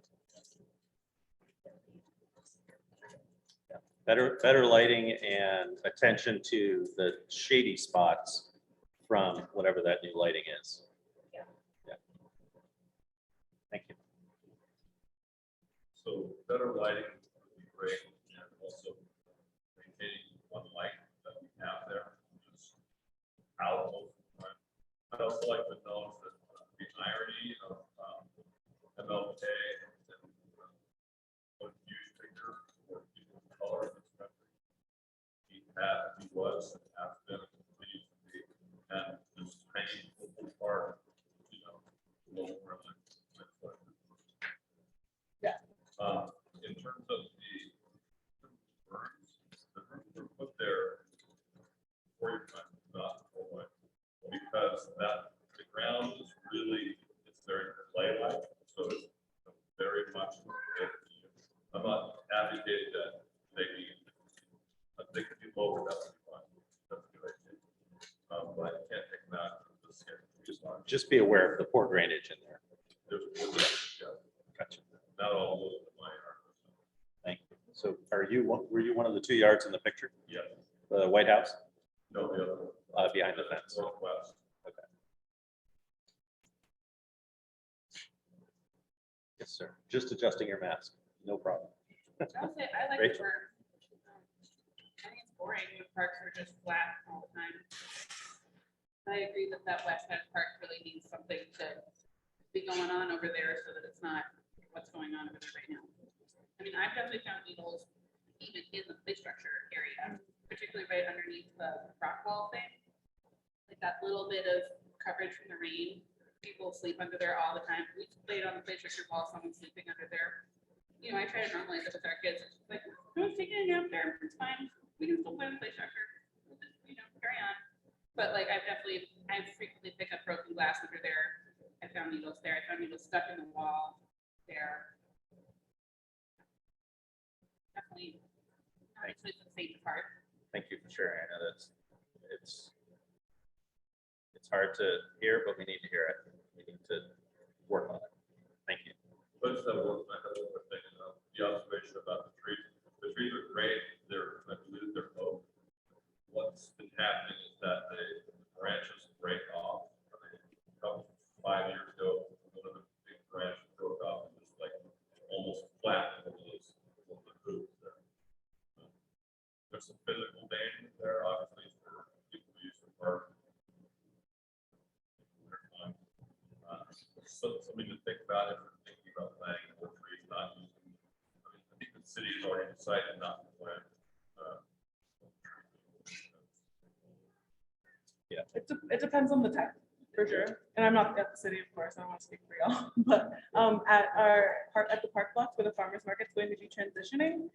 Better lighting and attention to the shady spots from whatever that new lighting is. Yeah. Yeah. Thank you. So better lighting would be great, and also maintaining one light that we have there, just out most of the time. I'd also like to know that the irony of MLK and what huge figure for people of color in this country. He was, and has been, and continues to be, and this tiny little part, you know, low privilege. Yeah. In terms of the rooms were put there for your time, not for what, because that the ground is really, it's very clay-like, so it's very much. I'm not advocating that they could be lower, that's fine. That's a good idea. But I can't take them out of the skin. Just be aware of the poor drainage in there. There's Gotcha. not all those in my yard. Thank you. So were you one of the 2 yards in the picture? Yes. The White House? No, the other one. Behind the fence. Northwest. Okay. Yes, sir. Just adjusting your mask. No problem. I'll say, I like the Rachel? park. I think it's boring when parks are just flat all the time. I agree that that West End Park really needs something to be going on over there so that it's not what's going on over there right now. I mean, I've definitely found needles even in the play structure area, particularly right underneath the rock wall thing. Like that little bit of coverage from the rain, people sleep under there all the time. We played on the play structure wall, someone's sleeping under there. You know, I try to normalize it with our kids. It's like, no one's taking it out there. It's fine. We can still play on the play structure. We'll just, you know, carry on. But like, I've frequently picked up broken glass under there. I found needles there. I found needles stuck in the wall there. Definitely not actually the safe part. Thank you for sharing. I know it's hard to hear, but we need to hear it. We need to work on it. Thank you. Let's have one more thing. The observation about the trees. The trees are great. I believe they're oak. What's been happening is that the branches break off. About 5 years ago, one of the big branches broke off and just like almost flat over those hoops there. There's some physical danger there, obviously, for people who use the park. Something to think about It depends on the type, for sure. And I'm not at the city, of course, I don't want to speak for y'all, but at the park blocks where the farmer's market's going to be transitioning,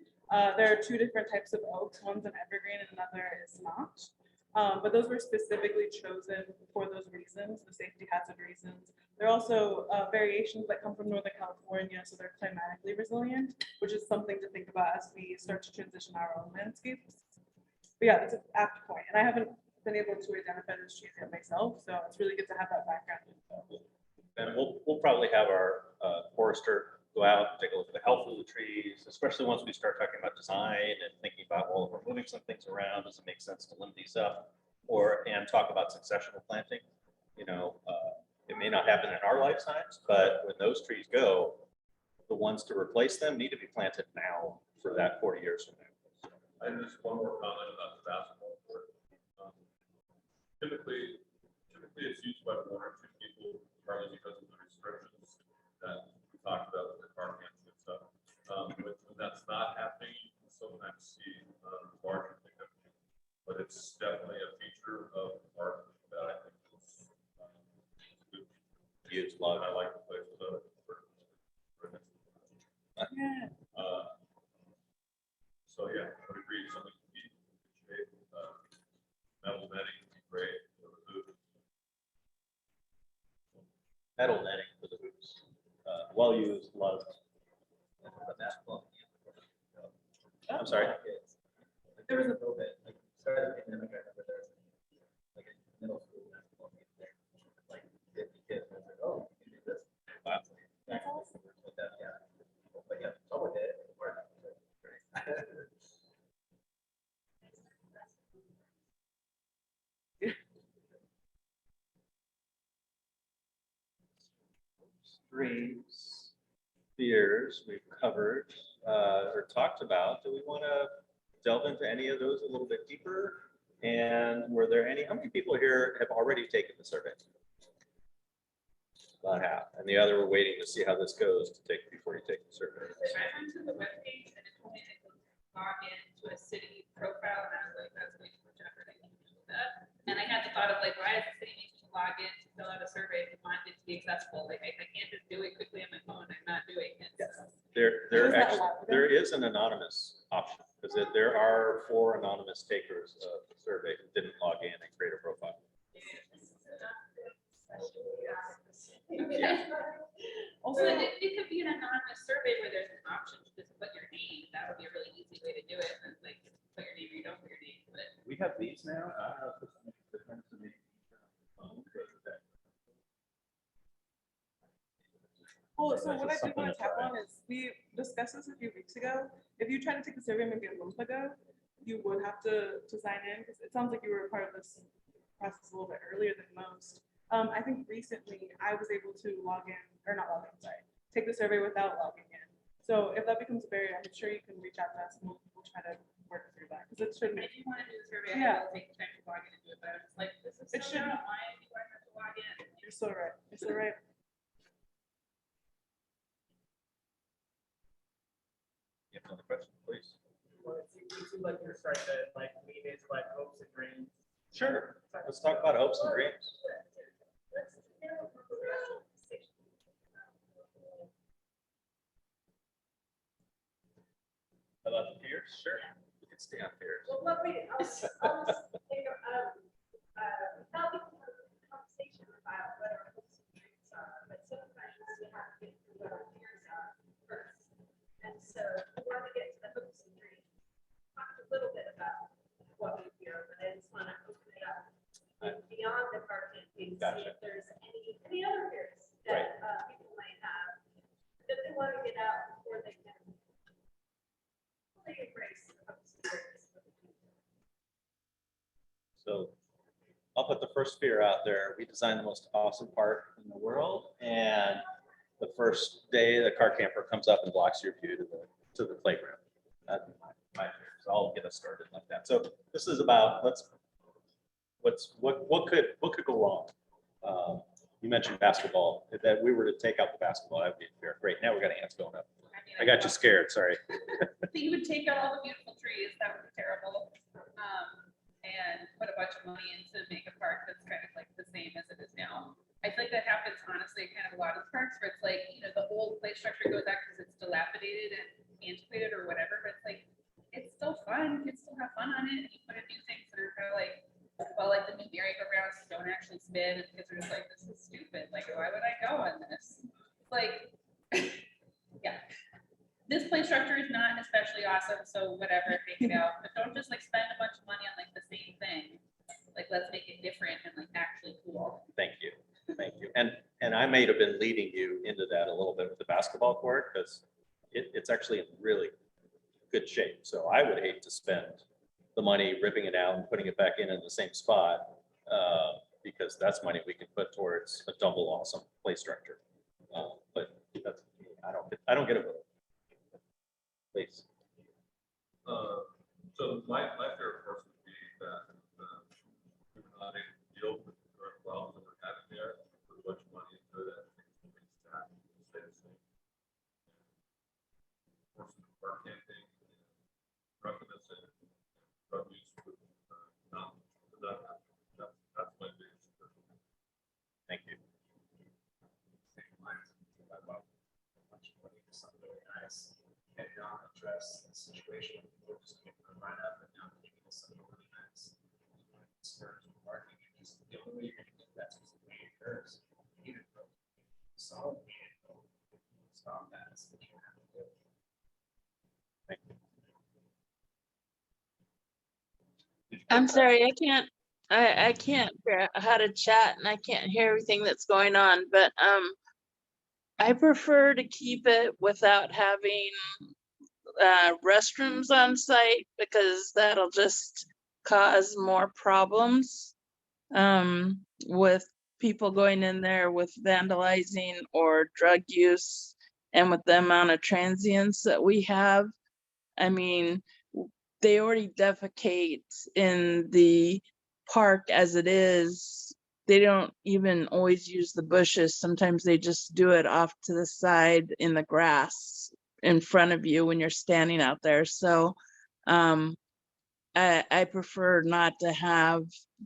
there are two different types of oaks. One's an evergreen and another is not. But those were specifically chosen for those reasons, the safety hazard reasons. There are also variations that come from Northern California, so they're climatically resilient, which is something to think about as we start to transition our own landscapes. But yeah, that's an apt point. And I haven't been able to identify those trees yet myself, so it's really good to have that background info. And we'll probably have our forester go out and take a look at the health of the trees, especially once we start talking about design and thinking about, well, if we're moving some things around, does it make sense to limit these up? And talk about successional planting. You know, it may not happen in our lifetimes, but when those trees go, the ones to replace them need to be planted now for that 40 years from now. And just one more comment about the basketball court. Typically it's used by one or two people, partly because of the restrictions that we talked about with the car camps and stuff. When that's not happening, you can sometimes see larger pickup. But it's definitely a feature of the park that I think is good. Use love. I like the place for Yeah. so yeah, I would agree. Something to be in shape. Metal netting would be great for the hoops. Metal netting for the hoops. Well used, loved. I'm sorry. There was a started the pandemic, I remember there was like a middle school basketball game there, like 50 kids, and I was like, oh, you can do this. Wow. That's awesome. Yeah. But yeah, someone did it. It worked. Great. Streams, fears we've covered or talked about. Do we want to delve into any of those a little bit deeper? And were there any, how many people here have already taken the survey? About half. And the other were waiting to see how this goes to take before you take the survey. I went to the webpage and it told me I could log into a city profile, and I was like, that's way too much effort. I can't do that. And I had the thought of like, why is the city making me log in to fill out a survey if you want it to be accessible? Like, I can't just do it quickly on my phone. I'm not doing it. So. There is an anonymous option, because there are 4 anonymous takers of the survey who didn't log in and create a profile. Okay. Also, it could be an anonymous survey where there's an option to just put your name. That would be a really easy way to do it. And like, just put your name or you don't put your name. But We have these now. I don't know if this makes a difference to me. Well, so what I did want to tap on is we discussed this a few weeks ago. If you tried to take the survey maybe a month ago, you would have to sign in, because it sounds like you were a part of this process a little bit earlier than most. I think recently I was able to log in, or not log in, sorry, take the survey without logging in. So if that becomes a barrier, I'm sure you can reach out to us and we'll try to work through that, because it shouldn't. if you want to do the survey, Yeah. I will take the time to log in and do it. But I was like, this is It so should- dumb. Why do I have to log in? You're so right. You're so right. You have another question, please? Well, it seems like you're starting to like lean into like hopes and dreams. Sure. Let's talk about hopes and dreams. About the fears? Sure. We can stay on fears. Well, what we, I was thinking of, how we can have a conversation about what our hopes and dreams are, but sometimes we have to get through what our fears are first. And so we want to get to the hopes and dreams. Talk a little bit about what we fear, but I just want to open it up beyond the parking, see Gotcha. if there's any other fears that people might have that they want to get out before they can fully embrace the hopes and dreams for the future. So I'll put the first fear out there. We designed the most awesome park in the world, and the first day the car camper comes up and blocks your view to the playground. That'd be my fear. So I'll get us started like that. So this is about what could go wrong. You mentioned basketball. If that we were to take out the basketball, that would be fair. Great. Now we got ants going up. I got you scared. Sorry. So you would take out all the beautiful trees. That would be terrible. And put a bunch of money into make a park that's kind of like the same as it is now. I feel like that happens honestly, kind of a lot of parks where it's like, you know, the old play structure goes back because it's dilapidated and antiquated or whatever, but it's like, it's still fun. Kids still have fun on it. And you put in new things that are kind of like, well, like the new merry-go-rounds don't actually spin, and kids are just like, this is stupid. Like, why would I go on this? Like, yeah. This play structure is not especially awesome, so whatever, take it out. But don't just like spend a bunch of money on like the same thing. Like, let's make it different and like actually cool. Thank you. Thank you. And I may have been leading you into that a little bit with the basketball court, because it's actually in really good shape. So I would hate to spend the money ripping it out and putting it back in the same spot, because that's money we can put towards a double awesome play structure. But that's, I don't get it. Please. So my favorite course would be that we were not able to deal with the current problems that we're having there, put a bunch of money into it, and things that stay the same. Course of park camping, drunkenness and drug use with that's my biggest. Thank you. And not address the situation, we're just going to run up and down making this something really nice. Spurs and marketing, and just the only way you're going to do that's just the way it occurs. You need to solve it, stop that. That's what you have to do. Thank you. I'm sorry, I can't figure out how to chat and I can't hear everything that's going on, but I prefer to keep it without having restrooms on site, because that'll just cause more problems with people going in there with vandalizing or drug use, and with the amount of transients that we have. I mean, they already defecate in the park as it is. They don't even always use the bushes. Sometimes they just do it off to the side in the grass in front of you when you're standing out there. So I prefer not to have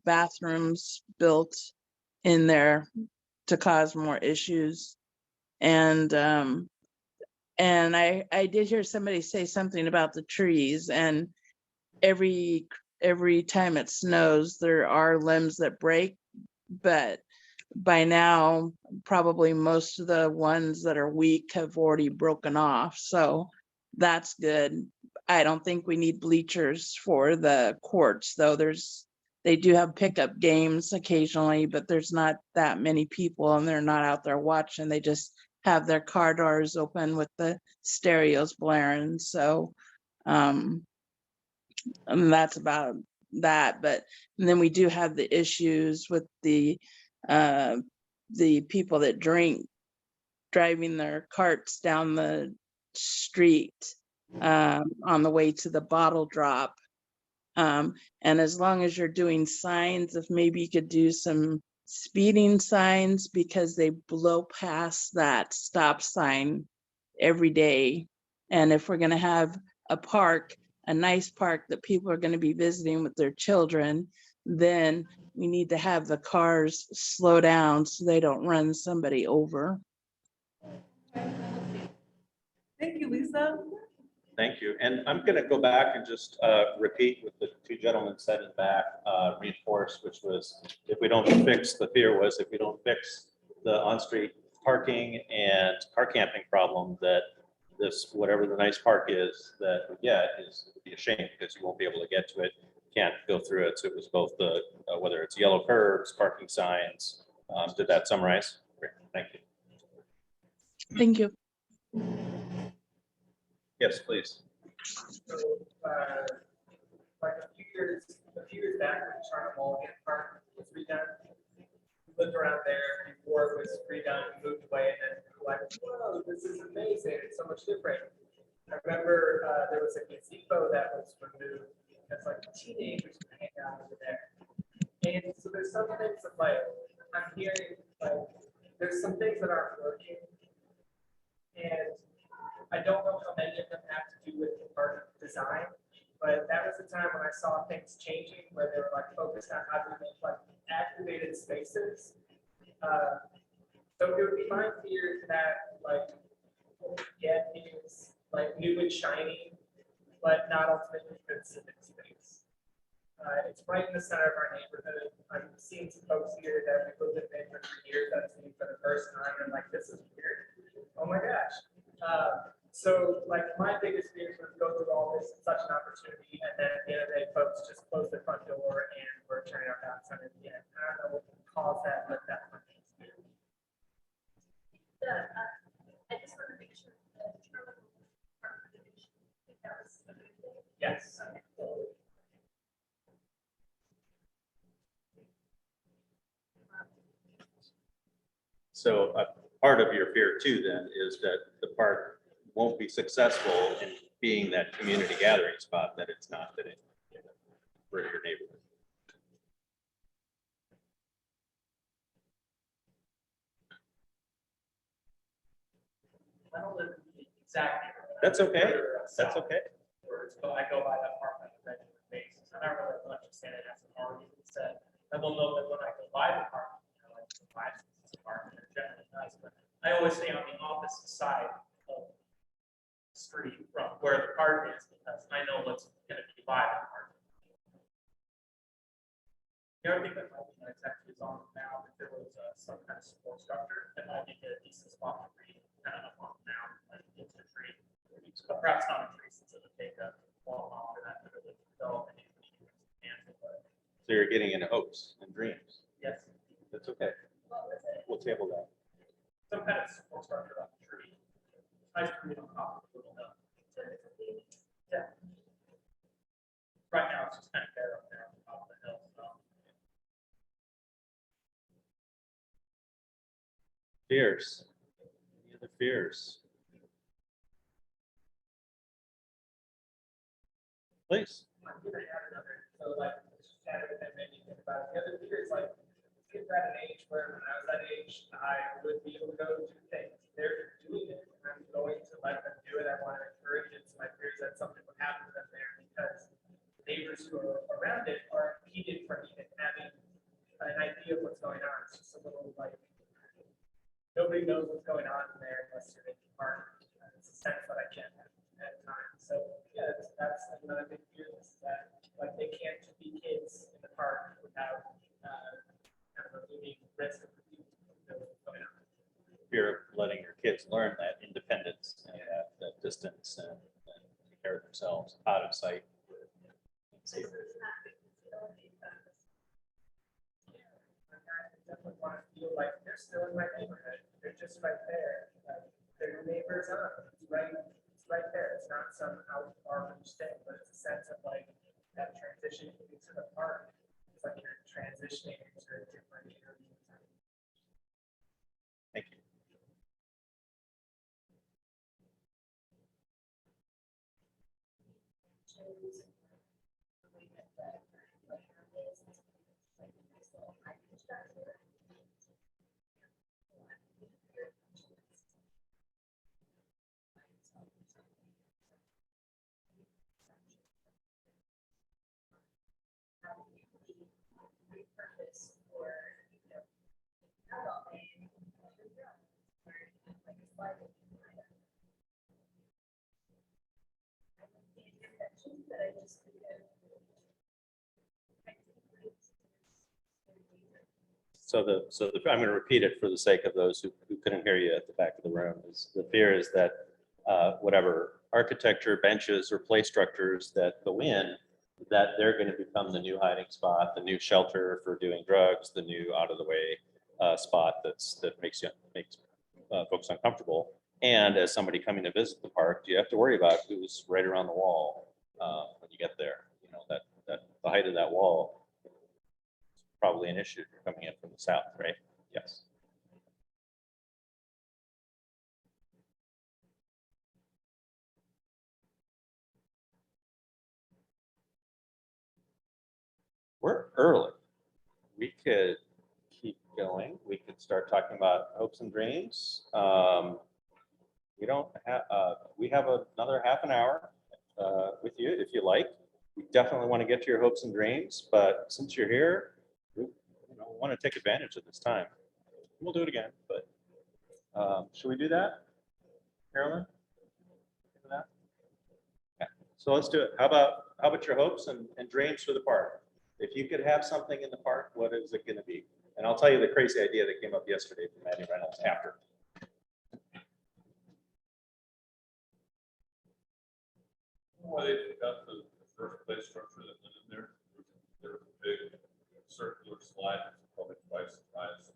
bathrooms built in there to cause more issues. And I did hear somebody say something about the trees, and every time it snows, there are limbs that break, but by now, probably most of the ones that are weak have already broken off. So that's good. I don't think we need bleachers for the courts, though. They do have pickup games occasionally, but there's not that many people and they're not out there watching. They just have their car doors open with the stereos blaring. So and that's about that. But then we do have the issues with the people that drink driving their carts down the street on the way to the bottle drop. And as long as you're doing signs, if maybe you could do some speeding signs, because they blow past that stop sign every day. And if we're going to have a park, a nice park that people are going to be visiting with their children, then we need to have the cars slow down so they don't run somebody over. Thank you, Lisa. Thank you. And I'm going to go back and just repeat what the two gentlemen said in back, reinforce, which was, if we don't fix, the fear was if we don't fix the on-street parking and car camping problem, that this, whatever the nice park is that we get, would be a shame, because you won't be able to get to it, can't go through it. So it was both the, whether it's yellow curbs, parking signs. Did that summarize? Great. Thank you. Thank you. Yes, please. So, like a few years back, when Charter Mall Park was redone, we looked around there before it was redone, moved away, and then we were like, whoa, this is amazing, it's so much different. I remember there was a gazebo that was removed because like teenagers would hang out over there. And so there's some things that like, I'm hearing, like, there's some things that aren't working. And I don't know how many of them have to do with the park design, but that was the time when I saw things changing, where they were like focused on how to make like activated spaces. So it would be my fear that like what we get is like new and shiny, but not ultimately good civic space. It's right in the center of our neighborhood. I'm seeing some folks here that we've lived in the neighborhood for years that I've seen for the first time, and I'm like, this is weird. Oh my gosh. So like my biggest fear was go through all this, it's such an opportunity, and then at the end of the day, folks just close their front door and we're turning our backs on it again. I don't know what can cause that, but that's my biggest fear. I just want to make sure that Yes. So part of your fear too then is that the park won't be successful in being that community gathering spot that it's not, that it for your neighborhood. I don't live exactly. That's okay. That's okay. So I go by that park on a regular basis. I don't really much to say that has an argument said. I will know that when I go by the park, I like to buy this park and it generally does, but I always stay on the opposite side of the street from where the park is because I know what's gonna be by the park. The other thing that might be nice actually is on the mound, if there was some kind of support structure, that might be a decent spot to read, kind of up on the mound, like against a tree. But perhaps not a tree since it would take a long while for that to really develop. So you're getting into hopes and dreams. Yes, That's okay. We'll table that. some kind of support structure on the tree. Nice to read on top of the little hill. Yeah. Right now, it's just kind of bare up there on the top of the hill. So. Fears. Any other fears? Please. I'm gonna add another, so like, chatted with him, maybe think about it. The other fear is like, kids are at an age where when I was that age, I would be able to go do things. They're doing it, and I'm going to let them do it. I want to encourage it. So my fear is that something would happen to them there because the neighbors who are around it are impeded from even having an idea of what's going on. It's just a little like, nobody knows what's going on in there unless you're in the park. It's a sense that I can't have at times. So yeah, that's another big fear is that like they can't just be kids in the park without kind of a looming risk of what's going on. Fear of letting your kids learn that independence and that distance and take care of themselves out of sight. I definitely want to feel like they're still in my neighborhood. They're just right there. They're your neighbors on. It's right there. It's not some out far from thing, but it's a sense of like that transition into the park. It's like you're transitioning into a different area. Thank you. I'm going to repeat it for the sake of those who couldn't hear you at the back of the room. The fear is that whatever architecture, benches, or play structures that go in, that they're going to become the new hiding spot, the new shelter for doing drugs, the new out of the way spot that makes folks uncomfortable. And as somebody coming to visit the park, you have to worry about who's right around the wall when you get there. You know that the height of that wall is probably an issue if you're coming in from the south, right? Yes. We're early. We could keep going. We could start talking about hopes and dreams. We don't have. We have another half an hour with you if you like. We definitely want to get to your hopes and dreams, but since you're here, want to take advantage of this time. We'll do it again, but should we do that? Carolyn? Do that? Yeah. So let's do it. How about your hopes and dreams for the park? If you could have something in the park, what is it going to be? And I'll tell you the crazy idea that came up yesterday from Maddie Reynolds after. Well, they got the first place structure that went in there. There was a big circular slide, probably twice the size.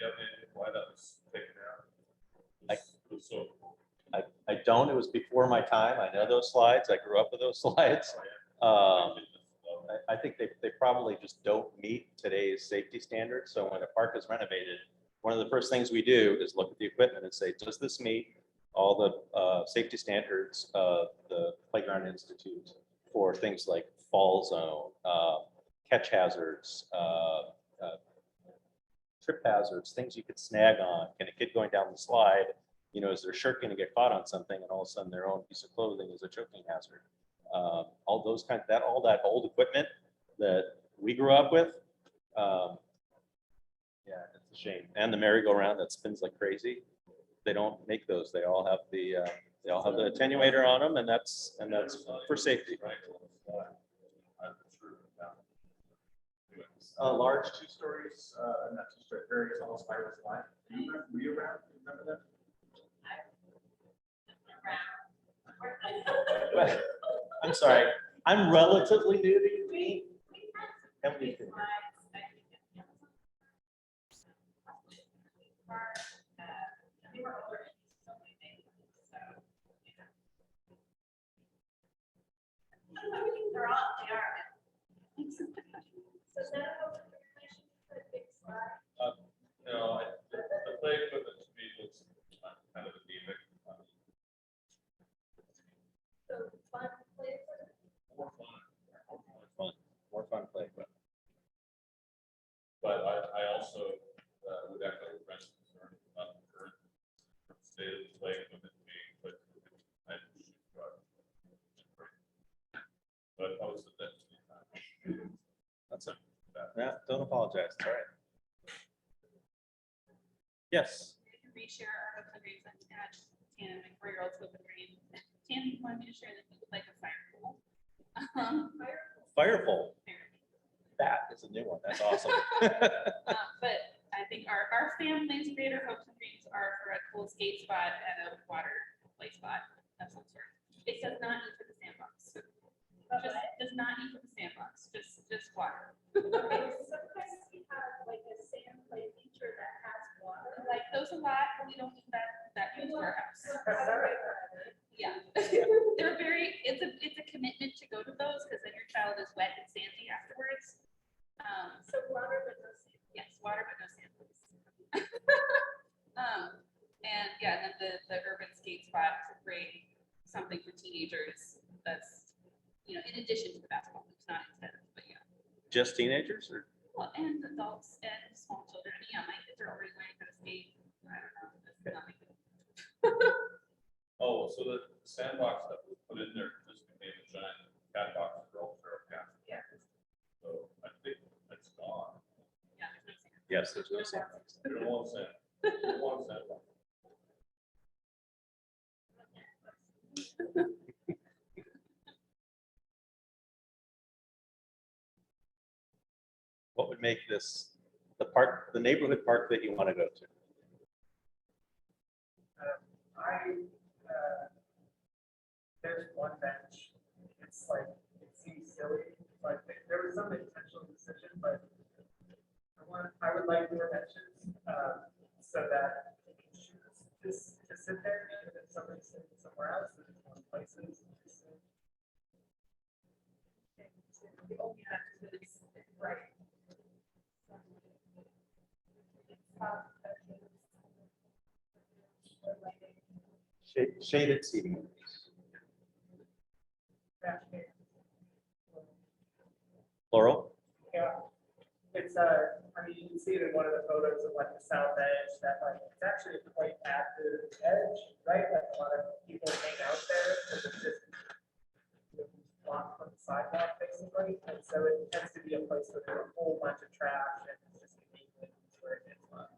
Yeah, why that was taken out? It was so cool. I don't. It was before my time. I know those slides. I grew up with those slides. I think they probably just don't meet today's safety standards. So when a park is renovated, one of the first things we do is look at the equipment and say, does this meet all the safety standards of the Playground Institute for things like fall zone, catch hazards, trip hazards, things you could snag on. Can a kid going down the slide, is their shirt going to get caught on something and all of a sudden their own piece of clothing is a choking hazard? All those all that old equipment that we grew up with. Yeah, it's a shame. And the merry-go-round that spins like crazy. They don't make those. They all have the attenuator on them, and that's for safety. Large 2 stories, not 2 story, very tall spiral slide. Were you around? Remember that? I'm sorry. I'm relatively new to you. How many things? They're all, they are. So now, for a big slide. The play equipment to me looks kind of anemic. So fun play. More fun. More fun play. But I also would echo Brent's concern about the current state of the play equipment being put I but I was that. That's it. Yeah, don't apologize. It's all right. Yes. Reshare our hopes and dreams and Tan and my 4-year-old's hope and dream. Tan wanted me to share that he would like a fire pool. Fire pole. That is a new one. That's awesome. But I think our family's greater hopes and dreams are for a cool skate spot and a water play spot of some sort. It does not need for the sandbox. Does not need for the sandbox. Just water. Okay, sometimes we have like a sand play feature that has water. Like those a lot, but we don't need that used for our house. Yeah. They're it's a commitment to go to those because then your child is wet and sandy afterwards. So water but no sand. Yes, water but no sand, please. And yeah, then the urban skate spot to bring something for teenagers that's, in addition to the basketball hoops, not instead of, but yeah. Just teenagers or? Well, and adults and small children. Yeah, my kids are already learning how to skate. I don't know. It's not my kid. Oh, so the sandbox that was put in there just became a giant cat box for all sheriff cats. Yeah. So I think it's gone. Yeah, there's no sand. Yes, there's no sand. There's one sand. There's one sandbox. What would make this the neighborhood park that you want to go to? There's one bench. It's like, it seems silly, but there was some intentional decision, but I would like more benches, so that you can choose this to sit there, even if somebody's sitting somewhere else, there's one places. The only factor is right. Shaded seating. Laurel? Yeah, it's you can see it in one of the photos of like the south edge, that like, it's actually a quite active edge, right? Like a lot of people hang out there, because it's just blocked from the sidewalk, basically. And so it tends to be a place where there's a whole bunch of trash and it's just convenient where it gets left.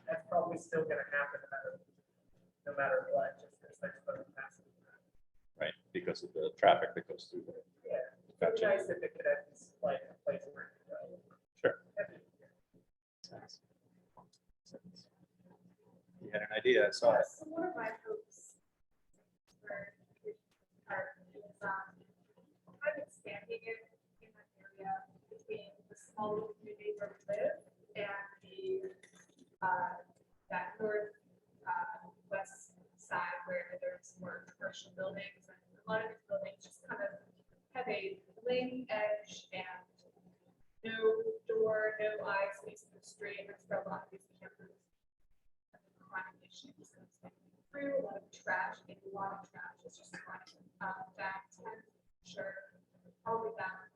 That's probably still gonna happen no matter what, just because there's so massive. Right, because of the traffic that goes through there. Yeah, it'd be nice if it could at least like a place where it could go. Sure. You had an idea, I saw it. So one of my hopes for the park is kind of expanding it in that area between the small little community where we live and the that north west side where there's more commercial buildings, and a lot of these buildings just kind of have a lane edge and no door, no eye space in the street. That's where a lot of these campers crime issues through a lot of trash, and a lot of trash is just chronic. That sure, probably that.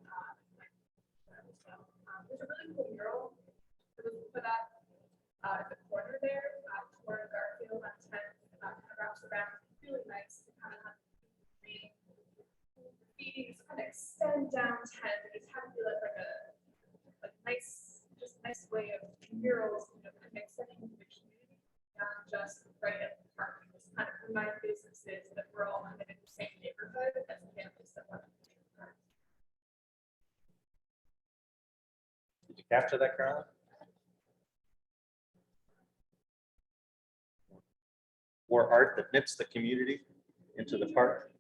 There's a really cool mural that was put up at the corner there, toward Garfield on 10th, kind of wraps around, really nice to kind of have the graffiti kind of extend down 10th, and just have it feel like a nice, just nice way of murals, you know, kind of extending the community, not just right at the park. Just kind of remind businesses that we're all kind of in the same neighborhood as families that want to do the park. Did you capture that, Carolyn? More art that knits the community into the park.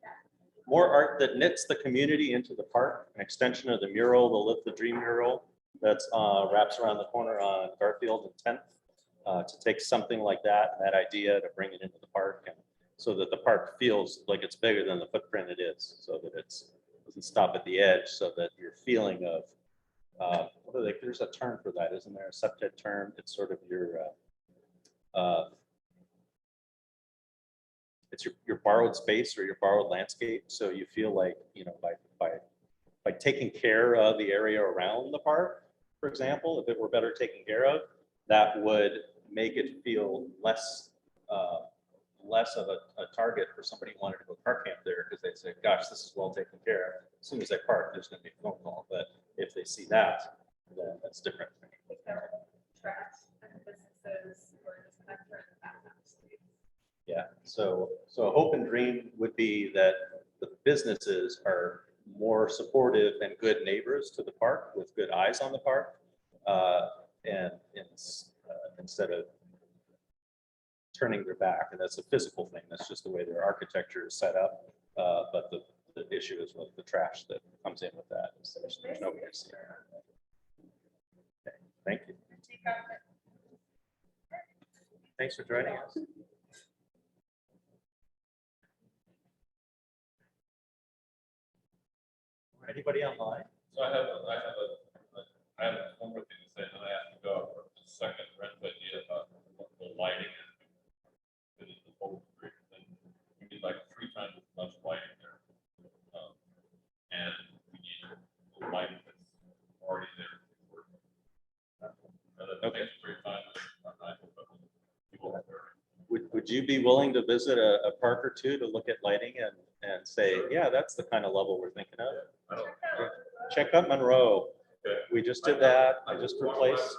More art that knits the community into the park. An extension of the mural, the Live the Dream mural that's wraps around the corner on Garfield and 10th. To take something like that, that idea, to bring it into the park, and so that the park feels like it's bigger than the footprint it is, so that it's doesn't stop at the edge, so that your feeling of what are they, there's a term for that, isn't there? A subject term. It's sort of your it's your borrowed space or your borrowed landscape. So you feel like, you know, by taking care of the area around the park, for example, if it were better taken care of, that would make it feel less of a target for somebody who wanted to go car camp there, because they'd say, gosh, this is well taken care of. As soon as they park, there's going to be a phone call. But if they see that, then that's different. Trash and businesses or just kind of turn back on the street. Yeah, so a hope and dream would be that the businesses are more supportive and good neighbors to the park with good eyes on the park. And instead of turning their back, and that's a physical thing, that's just the way their architecture is set up. But the issue is with the trash that comes in with that. There's nobody to see. Okay, thank you. Thanks for joining us. Anybody online? So I have one more thing to say, and then I have to go for the second rent idea about the lighting. And the whole group, and we need like 3 times as much lighting there. And we need the lighting that's already there. Okay. 3 times. Would you be willing to visit a park or two to look at lighting and say, yeah, that's the kind of level we're thinking of? Check out Monroe. Okay. We just did that. I just replaced.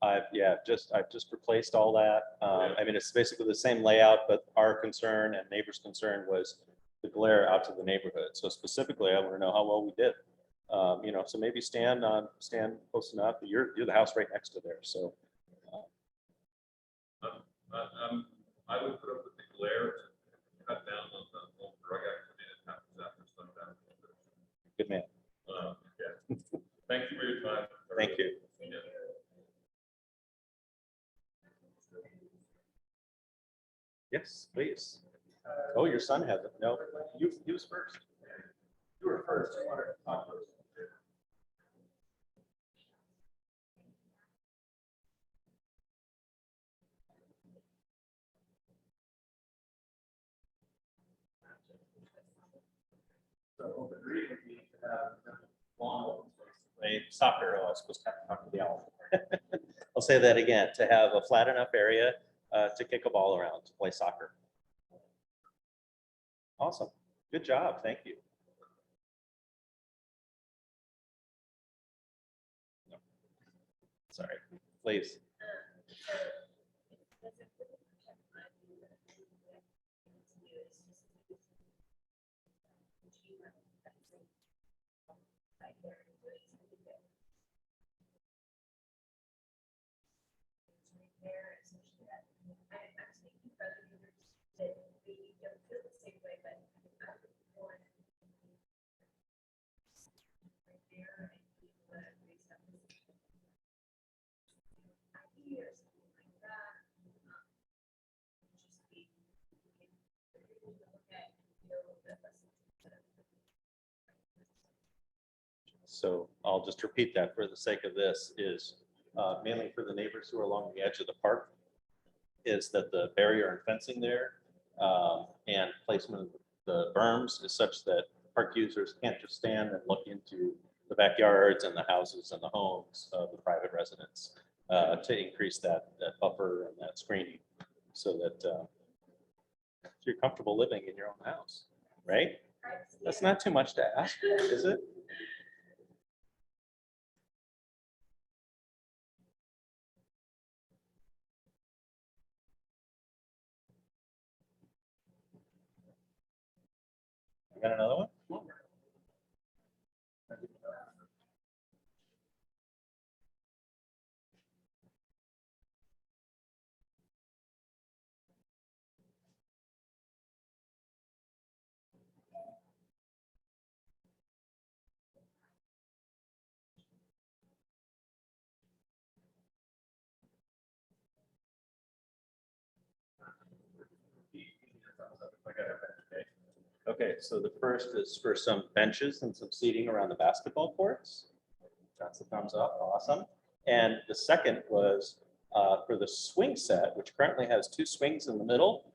I've just replaced all that. I mean, it's basically the same layout, but our concern and neighbors' concern was the glare out to the neighborhood. So specifically, I want to know how well we did. You know, so maybe stand close enough. You're the house right next to there, so. I would put up with the glare to cut down on the drug activity that happens after sundown. Good man. Yeah. Thank you for your time. Thank you. Yeah. Yes, please. Oh, your son has it. No, you was first. You were first. I wanted to talk first. So open reading would be to have long open space. Play soccer. Oh, I was supposed to talk to the owl. I'll say that again, to have a flat enough area to kick a ball around, to play soccer. Awesome. Good job. Thank you. No. Sorry, please. So I'll just repeat that for the sake of this is mainly for the neighbors who are along the edge of the park is that the barrier and fencing there and placement of the berms is such that park users can't just stand and look into the backyards and the houses and the homes of the private residents to increase that buffer and that screening so that you're comfortable living in your own house, right? That's not too much to ask, is it? Got another one? Okay, so the first is for some benches and some seating around the basketball courts. That's the thumbs up, awesome. And the second was for the swing set, which currently has 2 swings in the middle.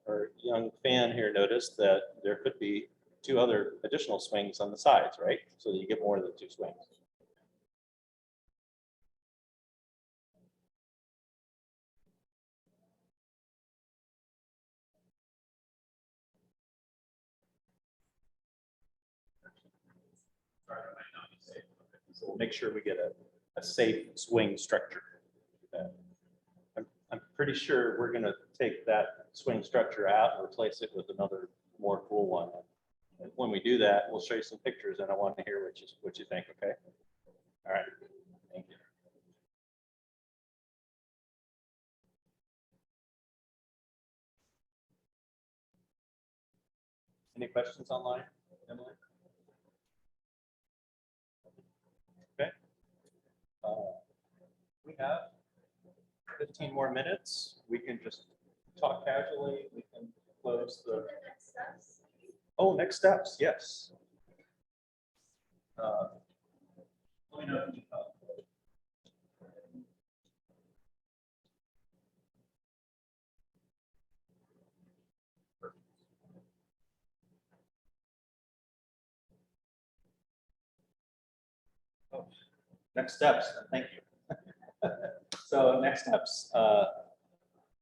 Our young fan here noticed that there could be 2 other additional swings on the sides, right? So that you get more than 2 swings. So we'll make sure we get a safe swing structure. I'm pretty sure we're going to take that swing structure out and replace it with another more cool one. And when we do that, we'll show you some pictures and I want to hear what you think, okay? All right, thank you. Any questions online, Emily? Okay. We have 15 more minutes. We can just talk casually. We can close the. Oh, next steps, yes. Let me know if you Next steps, thank you. So next steps,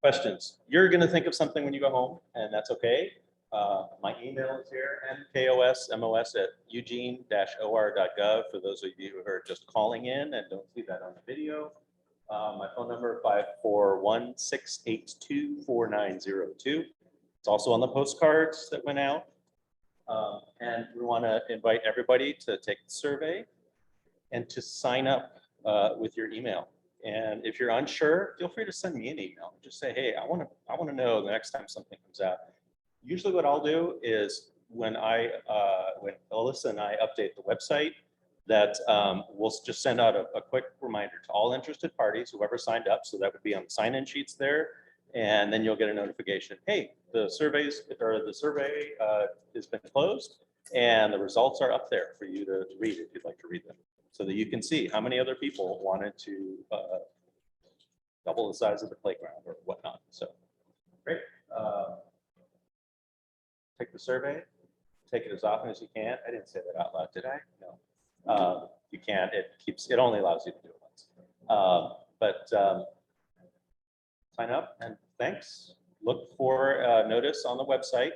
questions. You're gonna think of something when you go home, and that's okay. My email is here, mkosmos@eugene-or.gov for those of you who are just calling in and don't see that on the video. My phone number 541-682-4902. It's also on the postcards that went out. And we wanna invite everybody to take the survey and to sign up with your email. And if you're unsure, feel free to send me an email. Just say, hey, I want to know the next time something comes out. Usually what I'll do is when Alyssa and I update the website, that we'll just send out a quick reminder to all interested parties, whoever signed up. So that would be on the sign-in sheets there. And then you'll get a notification. Hey, the survey has been closed and the results are up there for you to read if you'd like to read them, so that you can see how many other people wanted to double the size of the playground or whatnot. So great. Take the survey, take it as often as you can. I didn't say that out loud, did I? No. You can't, it only allows you to do it once. Sign up and thanks. Look for a notice on the website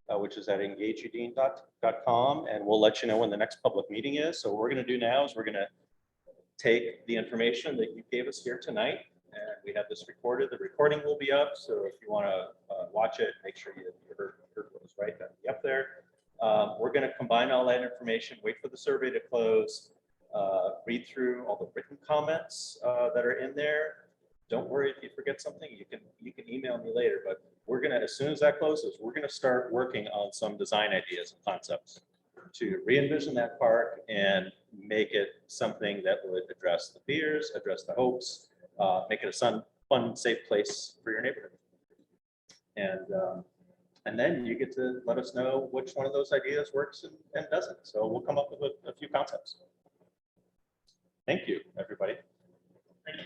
which is at engageudine.com, and we'll let you know when the next public meeting is. So what we're going to do now is we're going to take the information that you gave us here tonight, and we have this recorded. The recording will be up, so if you want to watch it, make sure you heard what was right, that'll be up there. We're going to combine all that information, wait for the survey to close, read through all the written comments that are in there. Don't worry if you forget something, you can email me later, but we're gonna, as soon as that closes, we're gonna start working on some design ideas and concepts to re-envision that park and make it something that would address the fears, address the hopes, make it a fun, safe place for your neighborhood. And then you get to let us know which one of those ideas works and doesn't. So we'll come up with a few concepts. Thank you, everybody. Thank you.